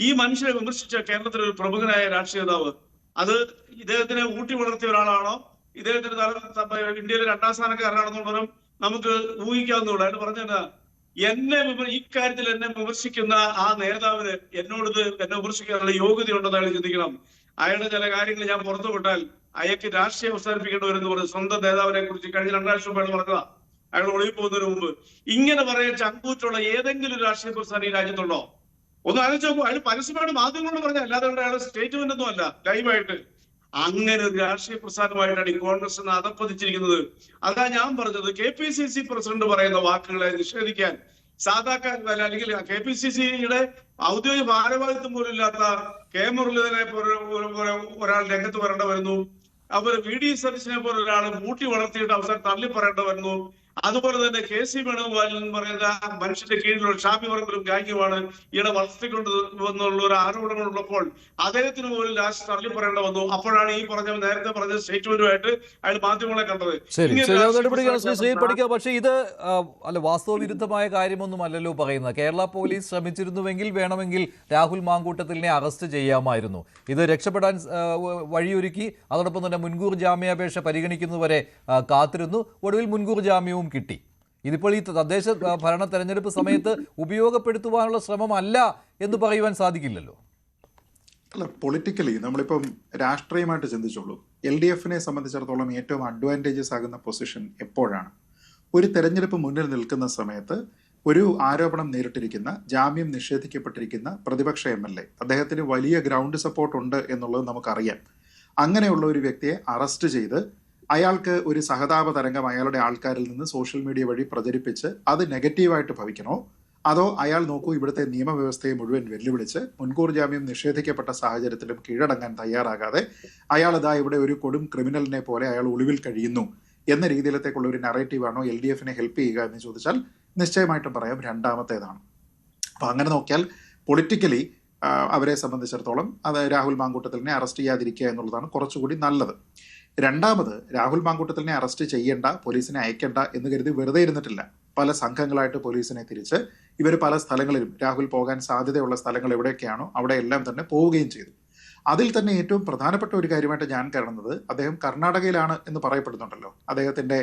ഈ മനുഷ്യനെ വിമർശിച്ച കേരളത്തിലെ ഒരു പ്രമുഖനായ രാഷ്ട്രീയ നേതാവ്, അത് ഇദ്ദേഹത്തിനെ ഊട്ടി വളർത്തിയ ഒരാളാണോ, ഇദ്ദേഹത്തിന് ഇന്ത്യയിലെ 2ാം സ്ഥാനക്കാരനാണെന്നുള്ളതും നമുക്ക് ഊഹിക്കാവുന്നതുള്ളൂ. അയാൾ പറഞ്ഞാ ഈ കാര്യത്തിൽ എന്നെ വിമർശിക്കുന്ന ആ നേതാവിന് എന്നെ വിമർശിക്കാനുള്ള യോഗ്യതയുണ്ടെന്ന് അയാൾ ചിന്തിക്കണം. അയാളുടെ ചില കാര്യങ്ങൾ ഞാൻ പുറത്തു വിട്ടാൽ അയാൾക്ക് രാഷ്ട്രീയം അവസാനിപ്പിക്കേണ്ടവരെന്ന് പറഞ്ഞ് സ്വന്തം നേതാവിനെ കുറിച്ച് കഴിഞ്ഞ 2 ആഴ്ച മുമ്പ് അയാൾ പറഞ്ഞതാ. അയാൾ ഒളിവിൽ പോകുന്നതിന് മുമ്പ് ഇങ്ങനെ പറയാൻ ചങ്കൂറ്റുള്ള ഏതെങ്കിലും ഒരു രാഷ്ട്രീയ പ്രസ്ഥാനം ഈ രാജ്യത്തുണ്ടോ? ഒന്ന് ആലോചിച്ച് നോക്കൂ. അയാൾ പരസ്യമായിട്ട് മാധ്യമങ്ങളോട് പറഞ്ഞ, അല്ലാതെ അയാൾ സ്റ്റേറ്റ്മെന്റ് ഒന്നും അല്ല, ലൈവായിട്ട്. അങ്ങനെ ഒരു രാഷ്ട്രീയ പ്രസ്ഥാനമായിട്ടാണ് ഈ കോൺഗ്രസ് അധപ്പതിച്ചിരിക്കുന്നത്. അതാ ഞാൻ പറഞ്ഞത്, KPCC പ്രസിഡന്റ് പറയുന്ന വാക്കുകളെ നിഷേധിക്കാൻ സാധാരണക്കാരല്ല, അല്ലെങ്കിൽ KPCCയുടെ ഔദ്യോഗിക ഭാരവാഹിത്വം പോലും ഇല്ലാത്ത K മുരളീധരനെ ഒരാൾ രംഗത്ത് വരേണ്ട വരുന്നു. അവർ VD സതീശനെ പോലെ ഒരാൾ മൂട്ടി വളർത്തിയിട്ട് അവസാനം തള്ളി പറയേണ്ട വരുന്നു. അതുപോലെ തന്നെ KC വേണുഗോപാൽ എന്ന് പറയുന്ന മനുഷ്യന്റെ കീഴിലുള്ള ഷാഫി പറമ്പിലും ഗാംഗുമാണ് ഇയാളെ വളർത്തിക്കൊണ്ട് വന്നുള്ള ഒരു ആരോപണങ്ങൾ ഉള്ളപ്പോൾ അദ്ദേഹത്തിന് പോലും ലാസ്റ്റ് തള്ളി പറയേണ്ട വന്നു. അപ്പോഴാണ് ഈ പറഞ്ഞ നേരത്തെ പറഞ്ഞ സ്റ്റേറ്റ്മെന്റുമായിട്ട് അയാൾ മാധ്യമങ്ങളെ കണ്ടത്. പക്ഷേ ഇത് വാസ്തവ വിരുദ്ധമായ കാര്യമൊന്നും അല്ലല്ലോ പറയുന്നത്. കേരള പോലീസ് ശ്രമിച്ചിരുന്നുവെങ്കിൽ വേണമെങ്കിൽ രാഹുൽ മാങ്കൂട്ടത്തിലിനെ അറസ്റ്റ് ചെയ്യാമായിരുന്നു. ഇത് രക്ഷപ്പെടാൻ വഴിയൊരുക്കി. അതോടൊപ്പം തന്നെ മുൻകൂർ ജാമ്യാപേക്ഷ പരിഗണിക്കുന്നതുവരെ കാത്തിരുന്നു. ഒടുവിൽ മുൻകൂർ ജാമ്യവും കിട്ടി. ഇതിപ്പോൾ ഈ തദ്ദേശ ഭരണ തെരഞ്ഞെടുപ്പ് സമയത്ത് ഉപയോഗപ്പെടുത്തുവാനുള്ള ശ്രമമല്ല എന്ന് പറയുവാൻ സാധിക്കില്ലല്ലോ. അല്ല, പൊളിറ്റിക്കലി നമ്മളിപ്പം രാഷ്ട്രീയമായിട്ട് ചിന്തിച്ചോളൂ. LDFനെ സംബന്ധിച്ചിടത്തോളം ഏറ്റവും അഡ്വാൻറ്റേജസ് ആകുന്ന പൊസിഷൻ എപ്പോഴാണ്? ഒരു തെരഞ്ഞെടുപ്പ് മുന്നിൽ നിൽക്കുന്ന സമയത്ത് ഒരു ആരോപണം നേരിട്ടിരിക്കുന്ന, ജാമ്യം നിഷേധിക്കപ്പെട്ടിരിക്കുന്ന പ്രതിപക്ഷ MLA, അദ്ദേഹത്തിന് വലിയ ഗ്രൗണ്ട് സപ്പോർട്ട് ഉണ്ട് എന്നുള്ളത് നമുക്കറിയാം. അങ്ങനെയുള്ള ഒരു വ്യക്തിയെ അറസ്റ്റ് ചെയ്ത് അയാൾക്ക് ഒരു സഹതാപ തരംഗം അയാളുടെ ആൾക്കാരിൽ നിന്ന് സോഷ്യൽ മീഡിയ വഴി പ്രചരിപ്പിച്ച് അത് നെഗറ്റീവായിട്ട് ഭവിക്കണോ, അതോ അയാൾ നോക്കൂ ഇവിടുത്തെ നിയമവ്യവസ്ഥയെ മുഴുവൻ വെല്ലുവിളിച്ച് മുൻകൂർ ജാമ്യം നിഷേധിക്കപ്പെട്ട സാഹചര്യത്തിലും കീഴടങ്ങാൻ തയ്യാറാകാതെ അയാൾ ഇതാ ഇവിടെ ഒരു കൊടും ക്രിമിനലിനെ പോലെ അയാൾ ഒളിവിൽ കഴിയുന്നു എന്ന രീതിയിലത്തേക്കുള്ള ഒരു നറേറ്റീവാണോ LDFനെ ഹെൽപ്പ് ചെയ്യുക എന്ന് ചോദിച്ചാൽ നിശ്ചയമായിട്ടും പറയാം രണ്ടാമത്തേതാണ്. അപ്പം അങ്ങനെ നോക്കിയാൽ പൊളിറ്റിക്കലി അവരെ സംബന്ധിച്ചിടത്തോളം അത് രാഹുൽ മാങ്കൂട്ടത്തിലിനെ അറസ്റ്റ് ചെയ്യാതിരിക്കുക എന്നുള്ളതാണ് കുറച്ചുകൂടി നല്ലത്. രണ്ടാമത്, രാഹുൽ മാങ്കൂട്ടത്തിലിനെ അറസ്റ്റ് ചെയ്യേണ്ട, പോലീസിനെ അയക്കേണ്ട എന്ന് കരുതി വെറുതെ ഇരുന്നിട്ടില്ല. പല സംഘങ്ങളായിട്ട് പോലീസിനെ തിരിച്ച് ഇവർ പല സ്ഥലങ്ങളിലും രാഹുൽ പോകാൻ സാധ്യതയുള്ള സ്ഥലങ്ങൾ എവിടെയൊക്കെയാണോ അവിടെ എല്ലാം തന്നെ പോവുകയും ചെയ്തു. അതിൽ തന്നെ ഏറ്റവും പ്രധാനപ്പെട്ട ഒരു കാര്യമായിട്ട് ഞാൻ കാണുന്നത്, അദ്ദേഹം കർണാടകയിലാണ് എന്ന് പറയപ്പെടുന്നുണ്ടല്ലോ. അദ്ദേഹത്തിൻ്റെ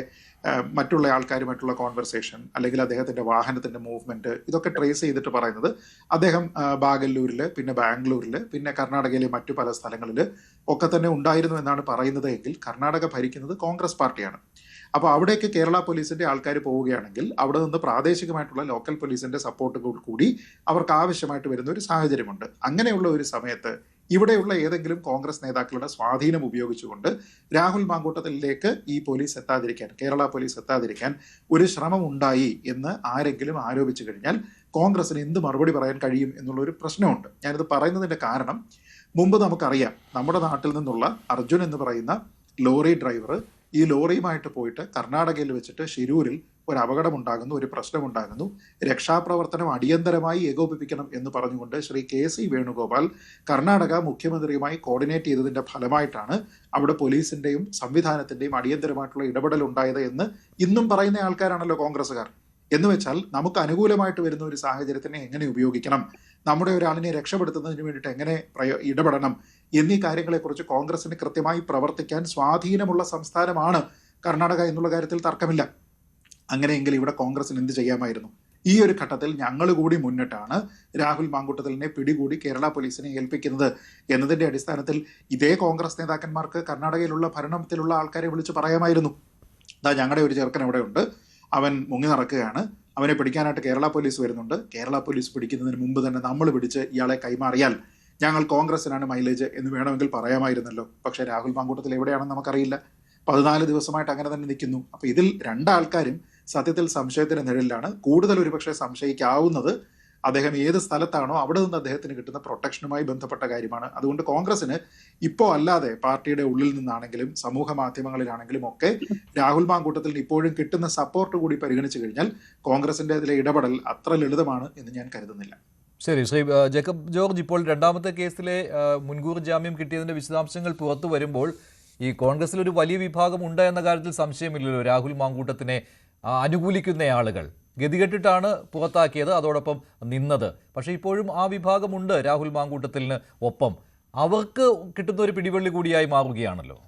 മറ്റുള്ള ആൾക്കാരുമായിട്ടുള്ള കോൺവെർസേഷൻ അല്ലെങ്കിൽ അദ്ദേഹത്തിൻ്റെ വാഹനത്തിൻ്റെ മൂവ്മെൻറ്റ് ഇതൊക്കെ ട്രേസ് ചെയ്തിട്ട് പറയുന്നത് അദ്ദേഹം ബാഗല്ലൂരിൽ, പിന്നെ ബാംഗ്ലൂരിൽ, പിന്നെ കർണാടകയിലെ മറ്റു പല സ്ഥലങ്ങളിൽ ഒക്കെ തന്നെ ഉണ്ടായിരുന്നു എന്നാണ് പറയുന്നത്. എങ്കിൽ കർണാടക ഭരിക്കുന്നത് കോൺഗ്രസ് പാർട്ടിയാണ്. അപ്പോൾ അവിടേക്ക് കേരള പോലീസിൻ്റെ ആൾക്കാർ പോവുകയാണെങ്കിൽ അവിടെ നിന്ന് പ്രാദേശികമായിട്ടുള്ള ലോക്കൽ പോലീസിൻ്റെ സപ്പോർട്ട് കൂടി അവർക്ക് ആവശ്യമായിട്ട് വരുന്ന ഒരു സാഹചര്യമുണ്ട്. അങ്ങനെയുള്ള ഒരു സമയത്ത് ഇവിടെയുള്ള ഏതെങ്കിലും കോൺഗ്രസ് നേതാക്കളുടെ സ്വാധീനം ഉപയോഗിച്ചുകൊണ്ട് രാഹുൽ മാങ്കൂട്ടത്തിലേക്ക് ഈ പോലീസ് എത്താതിരിക്കാൻ, കേരള പോലീസ് എത്താതിരിക്കാൻ ഒരു ശ്രമം ഉണ്ടായി എന്ന് ആരെങ്കിലും ആരോപിച്ചു കഴിഞ്ഞാൽ കോൺഗ്രസിന് എന്ത് മറുപടി പറയാൻ കഴിയും എന്നുള്ളൊരു പ്രശ്നമുണ്ട്. ഞാനിത് പറയുന്നതിൻ്റെ കാരണം, മുമ്പ് നമുക്കറിയാം നമ്മുടെ നാട്ടിൽ നിന്നുള്ള അർജുൻ എന്ന് പറയുന്ന ലോറി ഡ്രൈവർ ഈ ലോറിയുമായിട്ട് പോയിട്ട് കർണാടകയിൽ വെച്ചിട്ട് ഷിരൂരിൽ ഒരു അപകടമുണ്ടാകുന്നു, ഒരു പ്രശ്നമുണ്ടാകുന്നു, രക്ഷാപ്രവർത്തനം അടിയന്തരമായി ഏകോപിപ്പിക്കണം എന്ന് പറഞ്ഞുകൊണ്ട് ശ്രീ KC വേണുഗോപാൽ കർണാടക മുഖ്യമന്ത്രിയുമായി കോർഡിനേറ്റ് ചെയ്തതിൻ്റെ ഫലമായിട്ടാണ് അവിടെ പോലീസിൻ്റെയും സംവിധാനത്തിൻ്റെയും അടിയന്തരമായിട്ടുള്ള ഇടപെടൽ ഉണ്ടായത് എന്ന് ഇന്നും പറയുന്ന ആൾക്കാരാണല്ലോ കോൺഗ്രസ്സുകാർ. എന്ന് വെച്ചാൽ നമുക്ക് അനുകൂലമായിട്ട് വരുന്ന ഒരു സാഹചര്യത്തിനെ എങ്ങനെ ഉപയോഗിക്കണം, നമ്മുടെ ഒരാളിനെ രക്ഷപ്പെടുത്തുന്നതിന് വേണ്ടിയിട്ട് എങ്ങനെ ഇടപെടണം എന്നീ കാര്യങ്ങളെക്കുറിച്ച് കോൺഗ്രസിന് കൃത്യമായി പ്രവർത്തിക്കാൻ സ്വാധീനമുള്ള സംസ്ഥാനമാണ് കർണാടക എന്നുള്ള കാര്യത്തിൽ തർക്കമില്ല. അങ്ങനെയെങ്കിൽ ഇവിടെ കോൺഗ്രസിന് എന്ത് ചെയ്യാമായിരുന്നു? ഈ ഒരു ഘട്ടത്തിൽ ഞങ്ങൾ കൂടി മുന്നിട്ടാണ് രാഹുൽ മാങ്കൂട്ടത്തിലിനെ പിടികൂടി കേരള പോലീസിനെ ഏൽപ്പിക്കുന്നത് എന്നതിൻ്റെ അടിസ്ഥാനത്തിൽ ഇതേ കോൺഗ്രസ് നേതാക്കന്മാർക്ക് കർണാടകയിലുള്ള ഭരണത്തിലുള്ള ആൾക്കാരെ വിളിച്ച് പറയാമായിരുന്നു, ഇതാ ഞങ്ങളുടെ ഒരു ചെറുക്കൻ അവിടെ ഉണ്ട്, അവൻ മുങ്ങി നടക്കുകയാണ്, അവനെ പിടിക്കാനായിട്ട് കേരള പോലീസ് വരുന്നുണ്ട്, കേരള പോലീസ് പിടിക്കുന്നതിന് മുമ്പ് തന്നെ നമ്മൾ പിടിച്ച് ഇയാളെ കൈമാറിയാൽ ഞങ്ങൾ കോൺഗ്രസിനാണ് മൈലേജ് എന്ന് വേണമെങ്കിൽ പറയാമായിരുന്നല്ലോ. പക്ഷേ രാഹുൽ മാങ്കൂട്ടത്തിൽ എവിടെയാണെന്ന് നമുക്കറിയില്ല. 14 ദിവസമായിട്ട് അങ്ങനെ തന്നെ നിൽക്കുന്നു. അപ്പോൾ ഇതിൽ രണ്ടാൾക്കാരും സത്യത്തിൽ സംശയത്തിന് നിഴലിലാണ്. കൂടുതൽ ഒരുപക്ഷെ സംശയിക്കാവുന്നത് അദ്ദേഹം ഏത് സ്ഥലത്താണോ അവിടെ നിന്ന് അദ്ദേഹത്തിന് കിട്ടുന്ന പ്രൊട്ടക്ഷനുമായി ബന്ധപ്പെട്ട കാര്യമാണ്. അതുകൊണ്ട് കോൺഗ്രസിന് ഇപ്പോൾ അല്ലാതെ പാർട്ടിയുടെ ഉള്ളിൽ നിന്നാണെങ്കിലും സമൂഹ മാധ്യമങ്ങളിലാണെങ്കിലും ഒക്കെ രാഹുൽ മാങ്കൂട്ടത്തിൽ ഇപ്പോഴും കിട്ടുന്ന സപ്പോർട്ട് കൂടി പരിഗണിച്ചു കഴിഞ്ഞാൽ കോൺഗ്രസിന്റെ അതിലെ ഇടപെടൽ അത്ര ലളിതമാണ് എന്ന് ഞാൻ കരുതുന്നില്ല. ശരി, ശ്രീ ജേക്കബ് ജോർജ്, ഇപ്പോൾ രണ്ടാമത്തെ കേസിലെ മുൻകൂർ ജാമ്യം കിട്ടിയതിൻ്റെ വിശദാംശങ്ങൾ പുറത്തു വരുമ്പോൾ ഈ കോൺഗ്രസിലൊരു വലിയ വിഭാഗം ഉണ്ട് എന്ന കാര്യത്തിൽ സംശയമില്ലല്ലോ. രാഹുൽ മാങ്കൂട്ടത്തിനെ അനുകൂലിക്കുന്ന ആളുകൾ ഗതികെട്ടിട്ടാണ് പുറത്താക്കിയത്, അതോടൊപ്പം നിന്നത്. പക്ഷേ ഇപ്പോഴും ആ വിഭാഗമുണ്ട് രാഹുൽ മാങ്കൂട്ടത്തിന് ഒപ്പം. അവർക്ക് കിട്ടുന്ന ഒരു പിടിവള്ളി കൂടിയായി മാറുകയാണല്ലോ.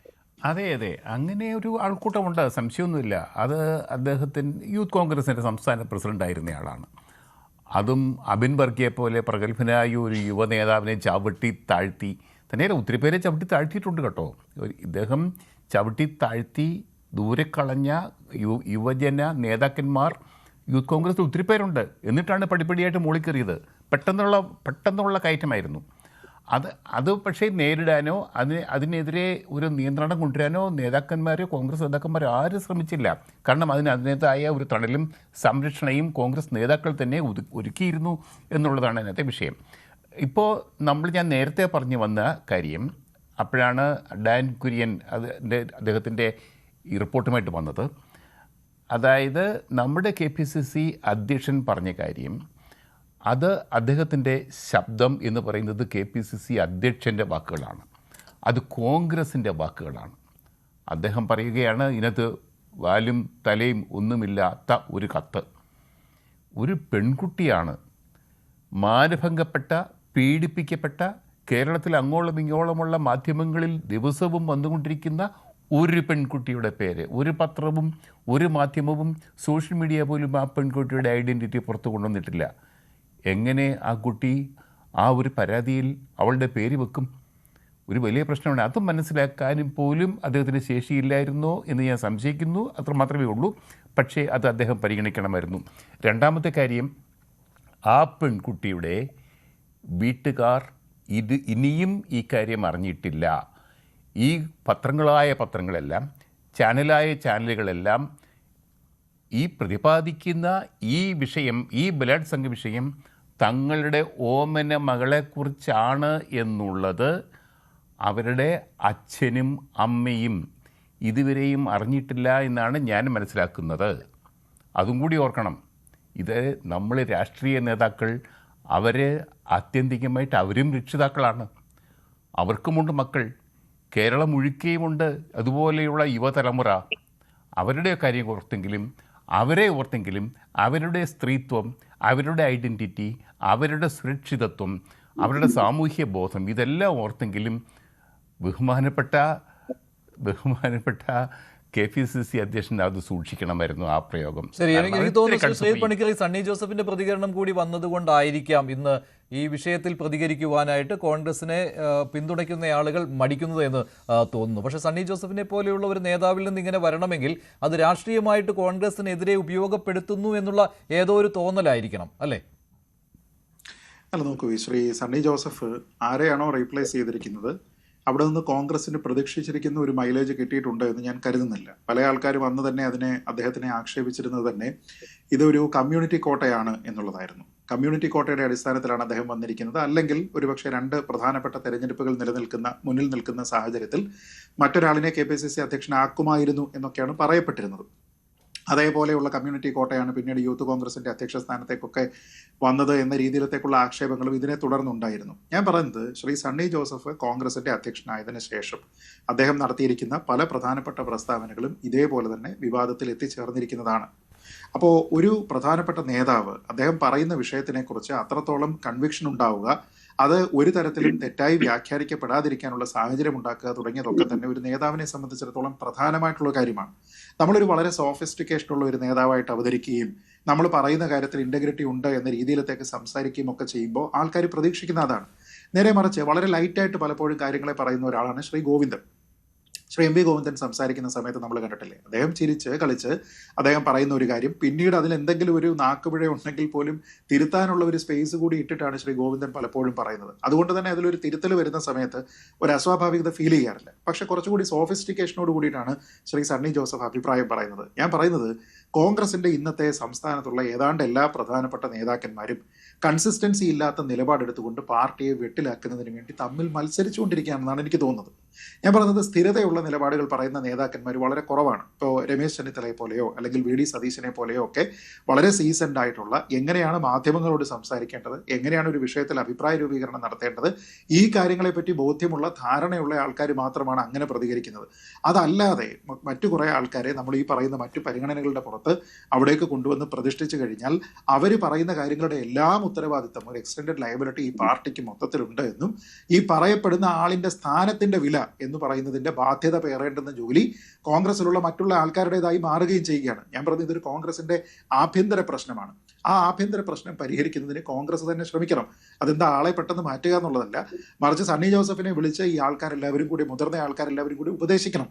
അതെ അതെ, അങ്ങനെ ഒരു ആൾക്കൂട്ടമുണ്ട്, സംശയമൊന്നുമില്ല. അത് അദ്ദേഹത്തിന് യൂത്ത് കോൺഗ്രസിൻ്റെ സംസ്ഥാന പ്രസിഡൻ്റായിരുന്നയാളാണ്. അതും അബിൻ വർക്കിയെ പോലെ പ്രഗത്ഭനായ ഒരു യുവ നേതാവിനെ ചവിട്ടി താഴ്ത്തി, തന്നെയല്ല ഒത്തിരി പേരെ ചവിട്ടി താഴ്ത്തിയിട്ടുണ്ട് കേട്ടോ. ഇദ്ദേഹം ചവിട്ടി താഴ്ത്തി ദൂരെ കളഞ്ഞ യുവജന നേതാക്കന്മാർ യൂത്ത് കോൺഗ്രസിൽ ഒത്തിരി പേരുണ്ട്. എന്നിട്ടാണ് പടിപ്പടിയായിട്ട് മൂളിക്കേറിയത്. പെട്ടെന്നുള്ള കയറ്റമായിരുന്നു അത്. പക്ഷേ നേരിടാനോ അതിനെതിരെ ഒരു നിയന്ത്രണം കൊണ്ടുവരാനോ കോൺഗ്രസ് നേതാക്കന്മാരോ ആരും ശ്രമിച്ചില്ല. കാരണം അതിനേതായ ഒരു തണലും സംരക്ഷണയും കോൺഗ്രസ് നേതാക്കൾ തന്നെ ഒരുക്കിയിരുന്നു എന്നുള്ളതാണ് അതിനകത്തെ വിഷയം. ഇപ്പോൾ ഞാൻ നേരത്തെ പറഞ്ഞു വന്ന കാര്യം, അപ്പോഴാണ് ഡാൻ കുര്യൻ അദ്ദേഹത്തിൻ്റെ ഈ റിപ്പോർട്ടുമായിട്ട് വന്നത്. അതായത് നമ്മുടെ KPCC അധ്യക്ഷൻ പറഞ്ഞ കാര്യം, അത് അദ്ദേഹത്തിൻ്റെ ശബ്ദം എന്ന് പറയുന്നത് KPCC അധ്യക്ഷൻ്റെ വാക്കുകളാണ്, അത് കോൺഗ്രസിൻ്റെ വാക്കുകളാണ്. അദ്ദേഹം പറയുകയാണ് ഇതിനകത്ത് വാലും തലയും ഒന്നുമില്ലാത്ത ഒരു കത്ത്. ഒരു പെൺകുട്ടിയാണ് മാനഭംഗപ്പെട്ട, പീഡിപ്പിക്കപ്പെട്ട, കേരളത്തിൽ അങ്ങോളം ഇങ്ങോളമുള്ള മാധ്യമങ്ങളിൽ ദിവസവും വന്നുകൊണ്ടിരിക്കുന്ന ഒരു പെൺകുട്ടിയുടെ പേര് ഒരു പത്രവും ഒരു മാധ്യമവും സോഷ്യൽ മീഡിയ പോലും ആ പെൺകുട്ടിയുടെ ഐഡൻറ്റിറ്റി പുറത്തു കൊണ്ടുവന്നിട്ടില്ല. എങ്ങനെ ആ കുട്ടി ആ ഒരു പരാതിയിൽ അവളുടെ പേര് വെക്കും? ഒരു വലിയ പ്രശ്നമാണ്. അത് മനസ്സിലാക്കാനും പോലും അദ്ദേഹത്തിന് ശേഷിയില്ലായിരുന്നോ എന്ന് ഞാൻ സംശയിക്കുന്നു. അത്ര മാത്രമേ ഉള്ളൂ. പക്ഷേ അത് അദ്ദേഹം പരിഗണിക്കണമായിരുന്നു. രണ്ടാമത്തെ കാര്യം, ആ പെൺകുട്ടിയുടെ വീട്ടുകാർ ഇനിയും ഈ കാര്യം അറിഞ്ഞിട്ടില്ല. ഈ പത്രങ്ങളെല്ലാം, ചാനലുകളെല്ലാം ഈ പ്രതിപാദിക്കുന്ന ഈ വിഷയം, ഈ ബലാത്സംഗ വിഷയം തങ്ങളുടെ ഓമന മകളെക്കുറിച്ചാണ് എന്നുള്ളത് അവരുടെ അച്ഛനും അമ്മയും ഇതുവരെയും അറിഞ്ഞിട്ടില്ല എന്നാണ് ഞാൻ മനസ്സിലാക്കുന്നത്. അതും കൂടി ഓർക്കണം. ഇത് നമ്മൾ രാഷ്ട്രീയ നേതാക്കൾ, അവർ ആത്യന്തികമായിട്ട് അവരും രക്ഷിതാക്കളാണ്. അവർക്കുമുണ്ട് മക്കൾ, കേരളം ഒഴുക്കുകയുമുണ്ട് അതുപോലെയുള്ള യുവതലമുറ. അവരുടെ കാര്യം അവരെ ഓർത്തെങ്കിലും അവരുടെ സ്ത്രീത്വം, അവരുടെ ഐഡൻറ്റിറ്റി, അവരുടെ സുരക്ഷിതത്വം, അവരുടെ സാമൂഹ്യ ബോധം, ഇതെല്ലാം ഓർത്തെങ്കിലും ബഹുമാനപ്പെട്ട KPCC അധ്യക്ഷൻ അത് സൂക്ഷിക്കണമായിരുന്നു, ആ പ്രയോഗം. ശരി, എനിക്ക് തോന്നുന്നു ശ്രീ പണിക്കർ, സണ്ണി ജോസഫിന്റെ പ്രതികരണം കൂടി വന്നതുകൊണ്ടായിരിക്കാം ഇന്ന് ഈ വിഷയത്തിൽ പ്രതികരിക്കുവാനായിട്ട് കോൺഗ്രസിനെ പിന്തുണയ്ക്കുന്ന ആളുകൾ മടിക്കുന്നത് എന്ന് തോന്നുന്നു. പക്ഷേ സണ്ണി ജോസഫിനെ പോലെയുള്ള ഒരു നേതാവിൽ നിന്ന് ഇങ്ങനെ വരണമെങ്കിൽ അത് രാഷ്ട്രീയമായിട്ട് കോൺഗ്രസിനെതിരെ ഉപയോഗപ്പെടുത്തുന്നു എന്നുള്ള ഏതോ ഒരു തോന്നലായിരിക്കണം, അല്ലേ? അല്ല, നോക്കൂ, ശ്രീ സണ്ണി ജോസഫ് ആരെയാണോ റീപ്ലേസ് ചെയ്തിരിക്കുന്നത് അവിടെ നിന്ന് കോൺഗ്രസിന് പ്രതീക്ഷിച്ചിരിക്കുന്ന ഒരു മൈലേജ് കിട്ടിയിട്ടുണ്ട് എന്ന് ഞാൻ കരുതുന്നില്ല. പല ആൾക്കാരും അന്ന് തന്നെ അദ്ദേഹത്തിനെ ആക്ഷേപിച്ചിരുന്നത് തന്നെ ഇതൊരു കമ്മ്യൂണിറ്റി കോട്ടയാണ് എന്നുള്ളതായിരുന്നു. കമ്മ്യൂണിറ്റി കോട്ടയുടെ അടിസ്ഥാനത്തിലാണ് അദ്ദേഹം വന്നിരിക്കുന്നത്. അല്ലെങ്കിൽ ഒരുപക്ഷെ 2 പ്രധാനപ്പെട്ട തെരഞ്ഞെടുപ്പുകൾ മുന്നിൽ നിൽക്കുന്ന സാഹചര്യത്തിൽ മറ്റൊരാളിനെ KPCC അധ്യക്ഷനാക്കുമായിരുന്നു എന്നൊക്കെയാണ് പറയപ്പെട്ടിരുന്നത്. അതേപോലെയുള്ള കമ്മ്യൂണിറ്റി കോട്ടയാണ് പിന്നീട് യൂത്ത് കോൺഗ്രസിന്റെ അധ്യക്ഷ സ്ഥാനത്തേക്കൊക്കെ വന്നത് എന്ന രീതിയിലത്തേക്കുള്ള ആക്ഷേപങ്ങളും ഇതിനെ തുടർന്നുണ്ടായിരുന്നു. ഞാൻ പറയുന്നത്, ശ്രീ സണ്ണി ജോസഫ് കോൺഗ്രസിന്റെ അധ്യക്ഷനായതിനു ശേഷം അദ്ദേഹം നടത്തിയിരിക്കുന്ന പല പ്രധാനപ്പെട്ട പ്രസ്താവനകളും ഇതേപോലെ തന്നെ വിവാദത്തിൽ എത്തിച്ചേർന്നിരിക്കുന്നതാണ്. അപ്പോൾ ഒരു പ്രധാനപ്പെട്ട നേതാവ് അദ്ദേഹം പറയുന്ന വിഷയത്തിനെക്കുറിച്ച് അത്രത്തോളം കൺവിക്ഷൻ ഉണ്ടാവുക, അത് ഒരു തരത്തിലും തെറ്റായി വ്യാഖ്യാനിക്കപ്പെടാതിരിക്കാനുള്ള സാഹചര്യം ഉണ്ടാക്കുക തുടങ്ങിയതൊക്കെ തന്നെ ഒരു നേതാവിനെ സംബന്ധിച്ചിടത്തോളം പ്രധാനമായിട്ടുള്ള കാര്യമാണ്. നമ്മളൊരു വളരെ സോഫിസ്റ്റിക്കേഷനുള്ള ഒരു നേതാവായിട്ട് അവതരിക്കുകയും നമ്മൾ പറയുന്ന കാര്യത്തിൽ ഇന്റഗ്രിറ്റി ഉണ്ട് എന്ന രീതിയിലത്തേക്ക് സംസാരിക്കുകയും ഒക്കെ ചെയ്യുമ്പോൾ ആൾക്കാർ പ്രതീക്ഷിക്കുന്ന അതാണ്. നേരെ മറിച്ച് വളരെ ലൈറ്റായിട്ട് പലപ്പോഴും കാര്യങ്ങളെ പറയുന്ന ഒരാളാണ് ശ്രീ ഗോവിന്ദൻ. ശ്രീ MV ഗോവിന്ദൻ സംസാരിക്കുന്ന സമയത്ത് നമ്മൾ കണ്ടിട്ടില്ലേ, അദ്ദേഹം ചിരിച്ച് കളിച്ച് അദ്ദേഹം പറയുന്ന ഒരു കാര്യം പിന്നീട് അതിൽ എന്തെങ്കിലും ഒരു നാക്കുപിഴ ഉണ്ടെങ്കിൽ പോലും തിരുത്താനുള്ള ഒരു സ്പേസ് കൂടി ഇട്ടിട്ടാണ് ശ്രീ ഗോവിന്ദൻ പലപ്പോഴും പറയുന്നത്. അതുകൊണ്ട് തന്നെ അതിലൊരു തിരുത്തൽ വരുന്ന സമയത്ത് ഒരു അസ്വാഭാവികത ഫീൽ ചെയ്യാറില്ല. പക്ഷെ കുറച്ചുകൂടി സോഫിസ്റ്റിക്കേഷനോട് കൂടിയിട്ടാണ് ശ്രീ സണ്ണി ജോസഫ് അഭിപ്രായം പറയുന്നത്. ഞാൻ പറയുന്നത്, കോൺഗ്രസിന്റെ ഇന്നത്തെ സംസ്ഥാനത്തുള്ള ഏതാണ്ട് എല്ലാ പ്രധാനപ്പെട്ട നേതാക്കന്മാരും കൺസിസ്റ്റൻസി ഇല്ലാത്ത നിലപാടെടുത്തുകൊണ്ട് പാർട്ടിയെ വെട്ടിലാക്കുന്നതിന് വേണ്ടി തമ്മിൽ മത്സരിച്ചുകൊണ്ടിരിക്കുകയാണെന്നാണ് എനിക്ക് തോന്നുന്നത്. ഞാൻ പറയുന്നത്, സ്ഥിരതയുള്ള നിലപാടുകൾ പറയുന്ന നേതാക്കന്മാർ വളരെ കുറവാണ്. ഇപ്പോൾ രമേശ് ചെന്നിത്തലയെ പോലെയോ അല്ലെങ്കിൽ VD സതീശനെ പോലെയോ ഒക്കെ വളരെ സീസൺഡ് ആയിട്ടുള്ള, എങ്ങനെയാണ് മാധ്യമങ്ങളോട് സംസാരിക്കേണ്ടത്, എങ്ങനെയാണ് ഒരു വിഷയത്തിൽ അഭിപ്രായ രൂപീകരണം നടത്തേണ്ടത്, ഈ കാര്യങ്ങളെപ്പറ്റി ബോധ്യമുള്ള ധാരണയുള്ള ആൾക്കാർ മാത്രമാണ് അങ്ങനെ പ്രതികരിക്കുന്നത്. അതല്ലാതെ മറ്റു കുറേ ആൾക്കാരെ നമ്മൾ ഈ പറയുന്ന മറ്റു പരിഗണനകളുടെ പുറത്ത് അവിടേക്ക് കൊണ്ടുവന്ന് പ്രതിഷ്ഠിച്ചു കഴിഞ്ഞാൽ അവർ പറയുന്ന കാര്യങ്ങളുടെ എല്ലാം ഉത്തരവാദിത്തം, ഒരു എക്സ്റ്റൻഡഡ് ലയബിലിറ്റി ഈ പാർട്ടിക്ക് മൊത്തത്തിലുണ്ട് എന്നും ഈ പറയപ്പെടുന്ന ആളിന്റെ സ്ഥാനത്തിന്റെ വില എന്ന് പറയുന്നതിന്റെ ബാധ്യത പേറേണ്ടുന്ന ജോലി കോൺഗ്രസിലുള്ള മറ്റുള്ള ആൾക്കാരുടേതായി മാറുകയും ചെയ്യുകയാണ്. ഞാൻ പറഞ്ഞത്, ഇതൊരു കോൺഗ്രസിന്റെ ആഭ്യന്തര പ്രശ്നമാണ്. ആ ആഭ്യന്തര പ്രശ്നം പരിഹരിക്കുന്നതിന് കോൺഗ്രസ് തന്നെ ശ്രമിക്കണം. അതെന്താ ആളെ പെട്ടെന്ന് മാറ്റുക എന്നുള്ളതല്ല, മറിച്ച് സണ്ണി ജോസഫിനെ വിളിച്ച് ഈ ആൾക്കാരെല്ലാവരും കൂടി, മുതിർന്ന ആൾക്കാരെല്ലാവരും കൂടി ഉപദേശിക്കണം.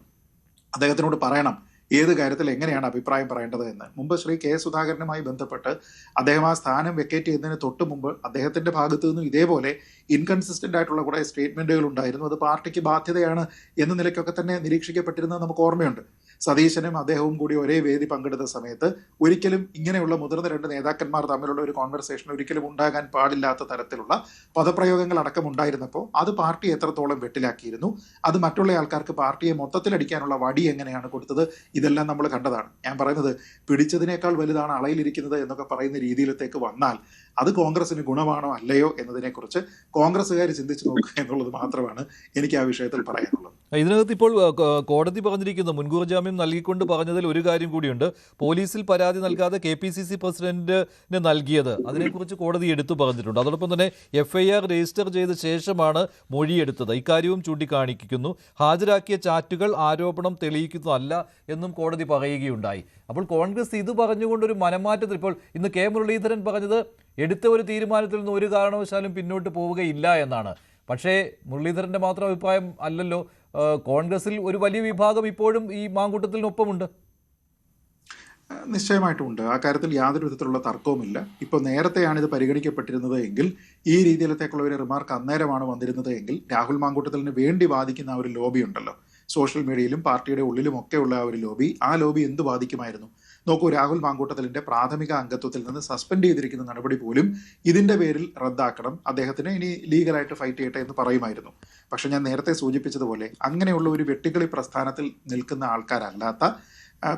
അദ്ദേഹത്തിനോട് പറയണം ഏത് കാര്യത്തിൽ എങ്ങനെയാണ് അഭിപ്രായം പറയേണ്ടത് എന്ന്. മുമ്പ് ശ്രീ K സുധാകരനുമായി ബന്ധപ്പെട്ട് അദ്ദേഹം ആ സ്ഥാനം വെക്കേറ്റ് ചെയ്യുന്നതിന് തൊട്ട് മുമ്പ് അദ്ദേഹത്തിന്റെ ഭാഗത്തു നിന്നും ഇതേപോലെ ഇൻകൺസിസ്റ്റന്റ് ആയിട്ടുള്ള കുറേ സ്റ്റേറ്റ്മെന്റുകൾ ഉണ്ടായിരുന്നു. അത് പാർട്ടിക്ക് ബാധ്യതയാണ് എന്ന നിലയ്ക്കൊക്കെ തന്നെ നിരീക്ഷിക്കപ്പെട്ടിരുന്നത് നമുക്ക് ഓർമ്മയുണ്ട്. സതീശനും അദ്ദേഹവും കൂടി ഒരേ വേദി പങ്കെടുത്ത സമയത്ത് ഒരിക്കലും ഇങ്ങനെയുള്ള മുതിർന്ന രണ്ട് നേതാക്കന്മാർ തമ്മിലുള്ള ഒരു കോൺവെർസേഷൻ ഒരിക്കലും ഉണ്ടാകാൻ പാടില്ലാത്ത തരത്തിലുള്ള പദപ്രയോഗങ്ങൾ അടക്കം ഉണ്ടായിരുന്നപ്പോൾ അത് പാർട്ടി എത്രത്തോളം വെട്ടിലാക്കിയിരുന്നു, അത് മറ്റുള്ള ആൾക്കാർക്ക് പാർട്ടിയെ മൊത്തത്തിൽ അടിക്കാനുള്ള വടി എങ്ങനെയാണ് കൊടുത്തത്, ഇതെല്ലാം നമ്മൾ കണ്ടതാണ്. ഞാൻ പറയുന്നത് പിടിച്ചതിനേക്കാൾ വലുതാണ് അളയിലിരിക്കുന്നത് എന്നൊക്കെ പറയുന്ന രീതിയിലത്തേക്ക് വന്നാൽ അത് കോൺഗ്രസിന് ഗുണമാണോ അല്ലയോ എന്നതിനെക്കുറിച്ച് കോൺഗ്രസ്സുകാർ ചിന്തിച്ചു നോക്കുക എന്നുള്ളത് മാത്രമാണ് എനിക്ക് ആ വിഷയത്തിൽ പറയാനുള്ളത്. ഇതിനകത്ത് ഇപ്പോൾ കോടതി പറഞ്ഞിരിക്കുന്നു, മുൻകൂർ ജാമ്യം നൽകിക്കൊണ്ട് പറഞ്ഞതിൽ ഒരു കാര്യം കൂടിയുണ്ട്. പോലീസിൽ പരാതി നൽകാതെ KPCC പ്രസിഡന്റിന് നൽകിയത്, അതിനെക്കുറിച്ച് കോടതി എടുത്തു പറഞ്ഞിട്ടുണ്ട്. അതോടൊപ്പം തന്നെ FIR രജിസ്റ്റർ ചെയ്ത ശേഷമാണ് മൊഴിയെടുത്തത്, ഇക്കാര്യവും ചൂണ്ടിക്കാണിക്കുന്നു. ഹാജരാക്കിയ ചാറ്റുകൾ ആരോപണം തെളിയിക്കുന്നതല്ല എന്നും കോടതി പറയുകയുണ്ടായി. അപ്പോൾ കോൺഗ്രസ് ഇത് പറഞ്ഞുകൊണ്ടൊരു മനംമാറ്റത്തിൽ, ഇപ്പോൾ ഇന്ന് K മുരളീധരൻ പറഞ്ഞത് എടുത്ത ഒരു തീരുമാനത്തിൽ നിന്ന് ഒരു കാരണവശാലും പിന്നോട്ട് പോവുകയില്ല എന്നാണ്. പക്ഷേ മുരളീധരൻ്റെ മാത്രം അഭിപ്രായം അല്ലല്ലോ, കോൺഗ്രസിൽ ഒരു വലിയ വിഭാഗം ഇപ്പോഴും ഈ മാങ്കൂട്ടത്തിനൊപ്പമുണ്ട്. നിശ്ചയമായിട്ടുമുണ്ട്. ആ കാര്യത്തിൽ യാതൊരു വിധത്തിലുള്ള തർക്കവുമില്ല. ഇപ്പോൾ നേരത്തെയാണ് ഇത് പരിഗണിക്കപ്പെട്ടിരുന്നത് എങ്കിൽ, ഈ രീതിയിലത്തേക്കുള്ള ഒരു റിമാർക്ക് അന്നേരമാണ് വന്നിരുന്നത് എങ്കിൽ, രാഹുൽ മാങ്കൂട്ടത്തിലിന് വേണ്ടി വാദിക്കുന്ന ആ ഒരു ലോബി ഉണ്ടല്ലോ, സോഷ്യൽ മീഡിയയിലും പാർട്ടിയുടെ ഉള്ളിലും ഒക്കെയുള്ള ആ ഒരു ലോബി, ആ ലോബി എന്ത് ബാധിക്കുമായിരുന്നു? നോക്കൂ, രാഹുൽ മാങ്കൂട്ടത്തിലിന്റെ പ്രാഥമിക അംഗത്വത്തിൽ നിന്ന് സസ്പെൻഡ് ചെയ്തിരിക്കുന്ന നടപടി പോലും ഇതിന്റെ പേരിൽ റദ്ദാക്കണം, അദ്ദേഹത്തിന് ഇനി ലീഗലായിട്ട് ഫൈറ്റ് ചെയ്യട്ടെ എന്ന് പറയുമായിരുന്നു. പക്ഷെ ഞാൻ നേരത്തെ സൂചിപ്പിച്ചതുപോലെ അങ്ങനെയുള്ള ഒരു വെട്ടിക്കളി പ്രസ്ഥാനത്തിൽ നിൽക്കുന്ന ആൾക്കാരല്ലാത്ത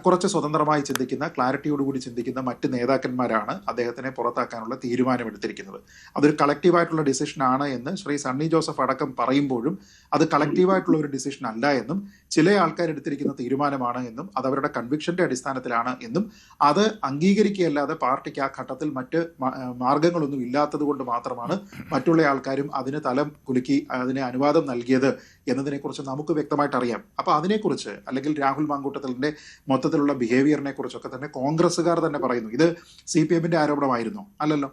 കുറച്ച് സ്വതന്ത്രമായി ചിന്തിക്കുന്ന, ക്ലാരിറ്റിയോടുകൂടി ചിന്തിക്കുന്ന മറ്റ് നേതാക്കന്മാരാണ് അദ്ദേഹത്തിനെ പുറത്താക്കാനുള്ള തീരുമാനമെടുത്തിരിക്കുന്നത്. അതൊരു കളക്റ്റീവായിട്ടുള്ള ഡിസിഷൻ ആണ് എന്ന് ശ്രീ സണ്ണി ജോസഫ് അടക്കം പറയുമ്പോഴും അത് കളക്റ്റീവായിട്ടുള്ള ഒരു ഡിസിഷൻ അല്ല എന്നും, ചില ആൾക്കാർ എടുത്തിരിക്കുന്ന തീരുമാനമാണ് എന്നും, അത് അവരുടെ കൺവിക്ഷന്റെ അടിസ്ഥാനത്തിലാണ് എന്നും, അത് അംഗീകരിക്കുകയല്ലാതെ പാർട്ടിക്ക് ആ ഘട്ടത്തിൽ മറ്റ് മാർഗങ്ങളൊന്നും ഇല്ലാത്തത് കൊണ്ട് മാത്രമാണ് മറ്റുള്ള ആൾക്കാരും അതിന് തലം കുലുക്കി അതിന് അനുവാദം നൽകിയത് എന്നതിനെക്കുറിച്ച് നമുക്ക് വ്യക്തമായിട്ട് അറിയാം. അപ്പോൾ അതിനെക്കുറിച്ച്, അല്ലെങ്കിൽ രാഹുൽ മാങ്കൂട്ടത്തിലിന്റെ മൊത്തത്തിലുള്ള ബിഹേവിയറിനെ കുറിച്ചൊക്കെ തന്നെ കോൺഗ്രസ്സുകാർ തന്നെ പറയുന്നു. ഇത് CPMന്റെ ആരോപണമായിരുന്നോ? അല്ലല്ലോ.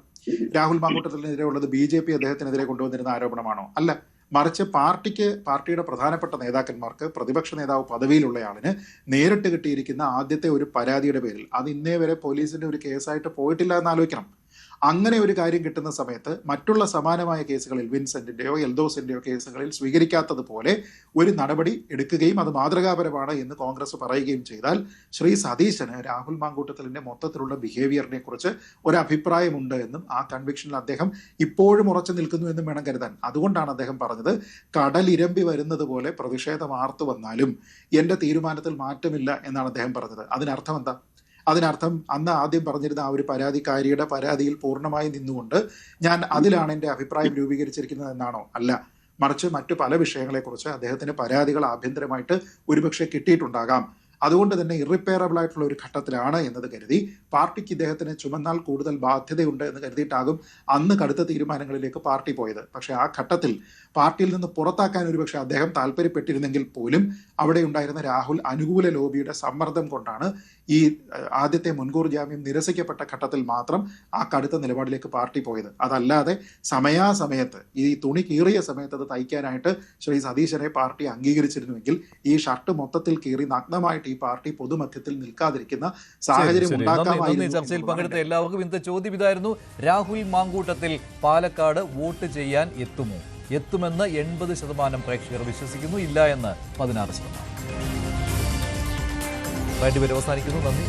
രാഹുൽ മാങ്കൂട്ടത്തിനെതിരെ ഉള്ളത് BJP അദ്ദേഹത്തിനെതിരെ കൊണ്ടുവന്നിരുന്ന ആരോപണമാണോ? അല്ല. മറിച്ച് പാർട്ടിയുടെ പ്രധാനപ്പെട്ട നേതാക്കന്മാർക്ക്, പ്രതിപക്ഷ നേതാവ് പദവിയിലുള്ളയാളിന് നേരിട്ട് കിട്ടിയിരിക്കുന്ന ആദ്യത്തെ ഒരു പരാതിയുടെ പേരിൽ അത് ഇന്നേ വരെ പോലീസിന്റെ ഒരു കേസായിട്ട് പോയിട്ടില്ല എന്ന് ആലോചിക്കണം. അങ്ങനെ ഒരു കാര്യം കിട്ടുന്ന സമയത്ത് മറ്റുള്ള സമാനമായ കേസുകളിൽ, വിൻസെന്റിന്റെയോ എൽദോസിന്റെയോ കേസുകളിൽ സ്വീകരിക്കാത്തതുപോലെ ഒരു നടപടി എടുക്കുകയും അത് മാതൃകാപരമാണ് എന്ന് കോൺഗ്രസ് പറയുകയും ചെയ്താൽ, ശ്രീ സതീശന് രാഹുൽ മാങ്കൂട്ടത്തിലിന്റെ മൊത്തത്തിലുള്ള ബിഹേവിയറിനെ കുറിച്ച് ഒരു അഭിപ്രായമുണ്ട് എന്നും ആ കൺവിക്ഷനിൽ അദ്ദേഹം ഇപ്പോഴും ഉറച്ചു നിൽക്കുന്നു എന്നും വേണം കരുതാൻ. അതുകൊണ്ടാണ് അദ്ദേഹം പറഞ്ഞത്, കടലിരമ്പി വരുന്നത് പോലെ പ്രതിഷേധം ആർത്തു വന്നാലും എന്റെ തീരുമാനത്തിൽ മാറ്റമില്ല എന്നാണ് അദ്ദേഹം പറഞ്ഞത്. അതിനർത്ഥം എന്താ? അതിനർത്ഥം അന്ന് ആദ്യം പറഞ്ഞിരുന്ന ആ ഒരു പരാതിക്കാരിയുടെ പരാതിയിൽ പൂർണ്ണമായി നിന്നുകൊണ്ട് ഞാൻ അതിലാണ് എൻ്റെ അഭിപ്രായം രൂപീകരിച്ചിരിക്കുന്നത് എന്നാണോ? അല്ല. മറിച്ച് മറ്റു പല വിഷയങ്ങളെക്കുറിച്ച് അദ്ദേഹത്തിന് പരാതികൾ ആഭ്യന്തരമായിട്ട് ഒരുപക്ഷെ കിട്ടിയിട്ടുണ്ടാകാം. അതുകൊണ്ട് തന്നെ ഇറിപ്പയറബിൾ ആയിട്ടുള്ള ഒരു ഘട്ടത്തിലാണ് എന്നത് കരുതി, പാർട്ടിക്ക് ഇദ്ദേഹത്തിന് ചുമന്നാൽ കൂടുതൽ ബാധ്യതയുണ്ട് എന്ന് കരുതിയിട്ടാകും അന്ന് കടുത്ത തീരുമാനങ്ങളിലേക്ക് പാർട്ടി പോയത്. പക്ഷെ ആ ഘട്ടത്തിൽ പാർട്ടിയിൽ നിന്ന് പുറത്താക്കാൻ ഒരുപക്ഷെ അദ്ദേഹം താല്പര്യപ്പെട്ടിരുന്നെങ്കിൽ പോലും അവിടെ ഉണ്ടായിരുന്ന രാഹുൽ അനുകൂല ലോബിയുടെ സമ്മർദ്ദം കൊണ്ടാണ് ഈ ആദ്യത്തെ മുൻകൂർ ജാമ്യം നിരസിക്കപ്പെട്ട ഘട്ടത്തിൽ മാത്രം ആ കടുത്ത നിലപാടിലേക്ക് പാർട്ടി പോയത്. അതല്ലാതെ സമയാസമയത്ത്, ഈ തുണി കീറിയ സമയത്ത് അത് തയ്ക്കാനായിട്ട് ശ്രീ സതീശനെ പാർട്ടി അംഗീകരിച്ചിരുന്നുവെങ്കിൽ ഈ ഷർട്ട് മൊത്തത്തിൽ കീറി നഗ്നമായിട്ട് ഈ പാർട്ടി പൊതുമധ്യത്തിൽ നിൽക്കാതിരിക്കുന്ന സാഹചര്യം ഉണ്ടാക്കാമായിരുന്നു. ചർച്ചയിൽ പങ്കെടുത്ത എല്ലാവർക്കും ഇന്നത്തെ ചോദ്യം ഇതായിരുന്നു: രാഹുൽ മാങ്കൂട്ടത്തിൽ പാലക്കാട് വോട്ട് ചെയ്യാൻ എത്തുമെന്ന് 80% പ്രേക്ഷകർ വിശ്വസിക്കുന്നു, ഇല്ല എന്ന് 16%. അവസാനിക്കുന്നു. നന്ദി.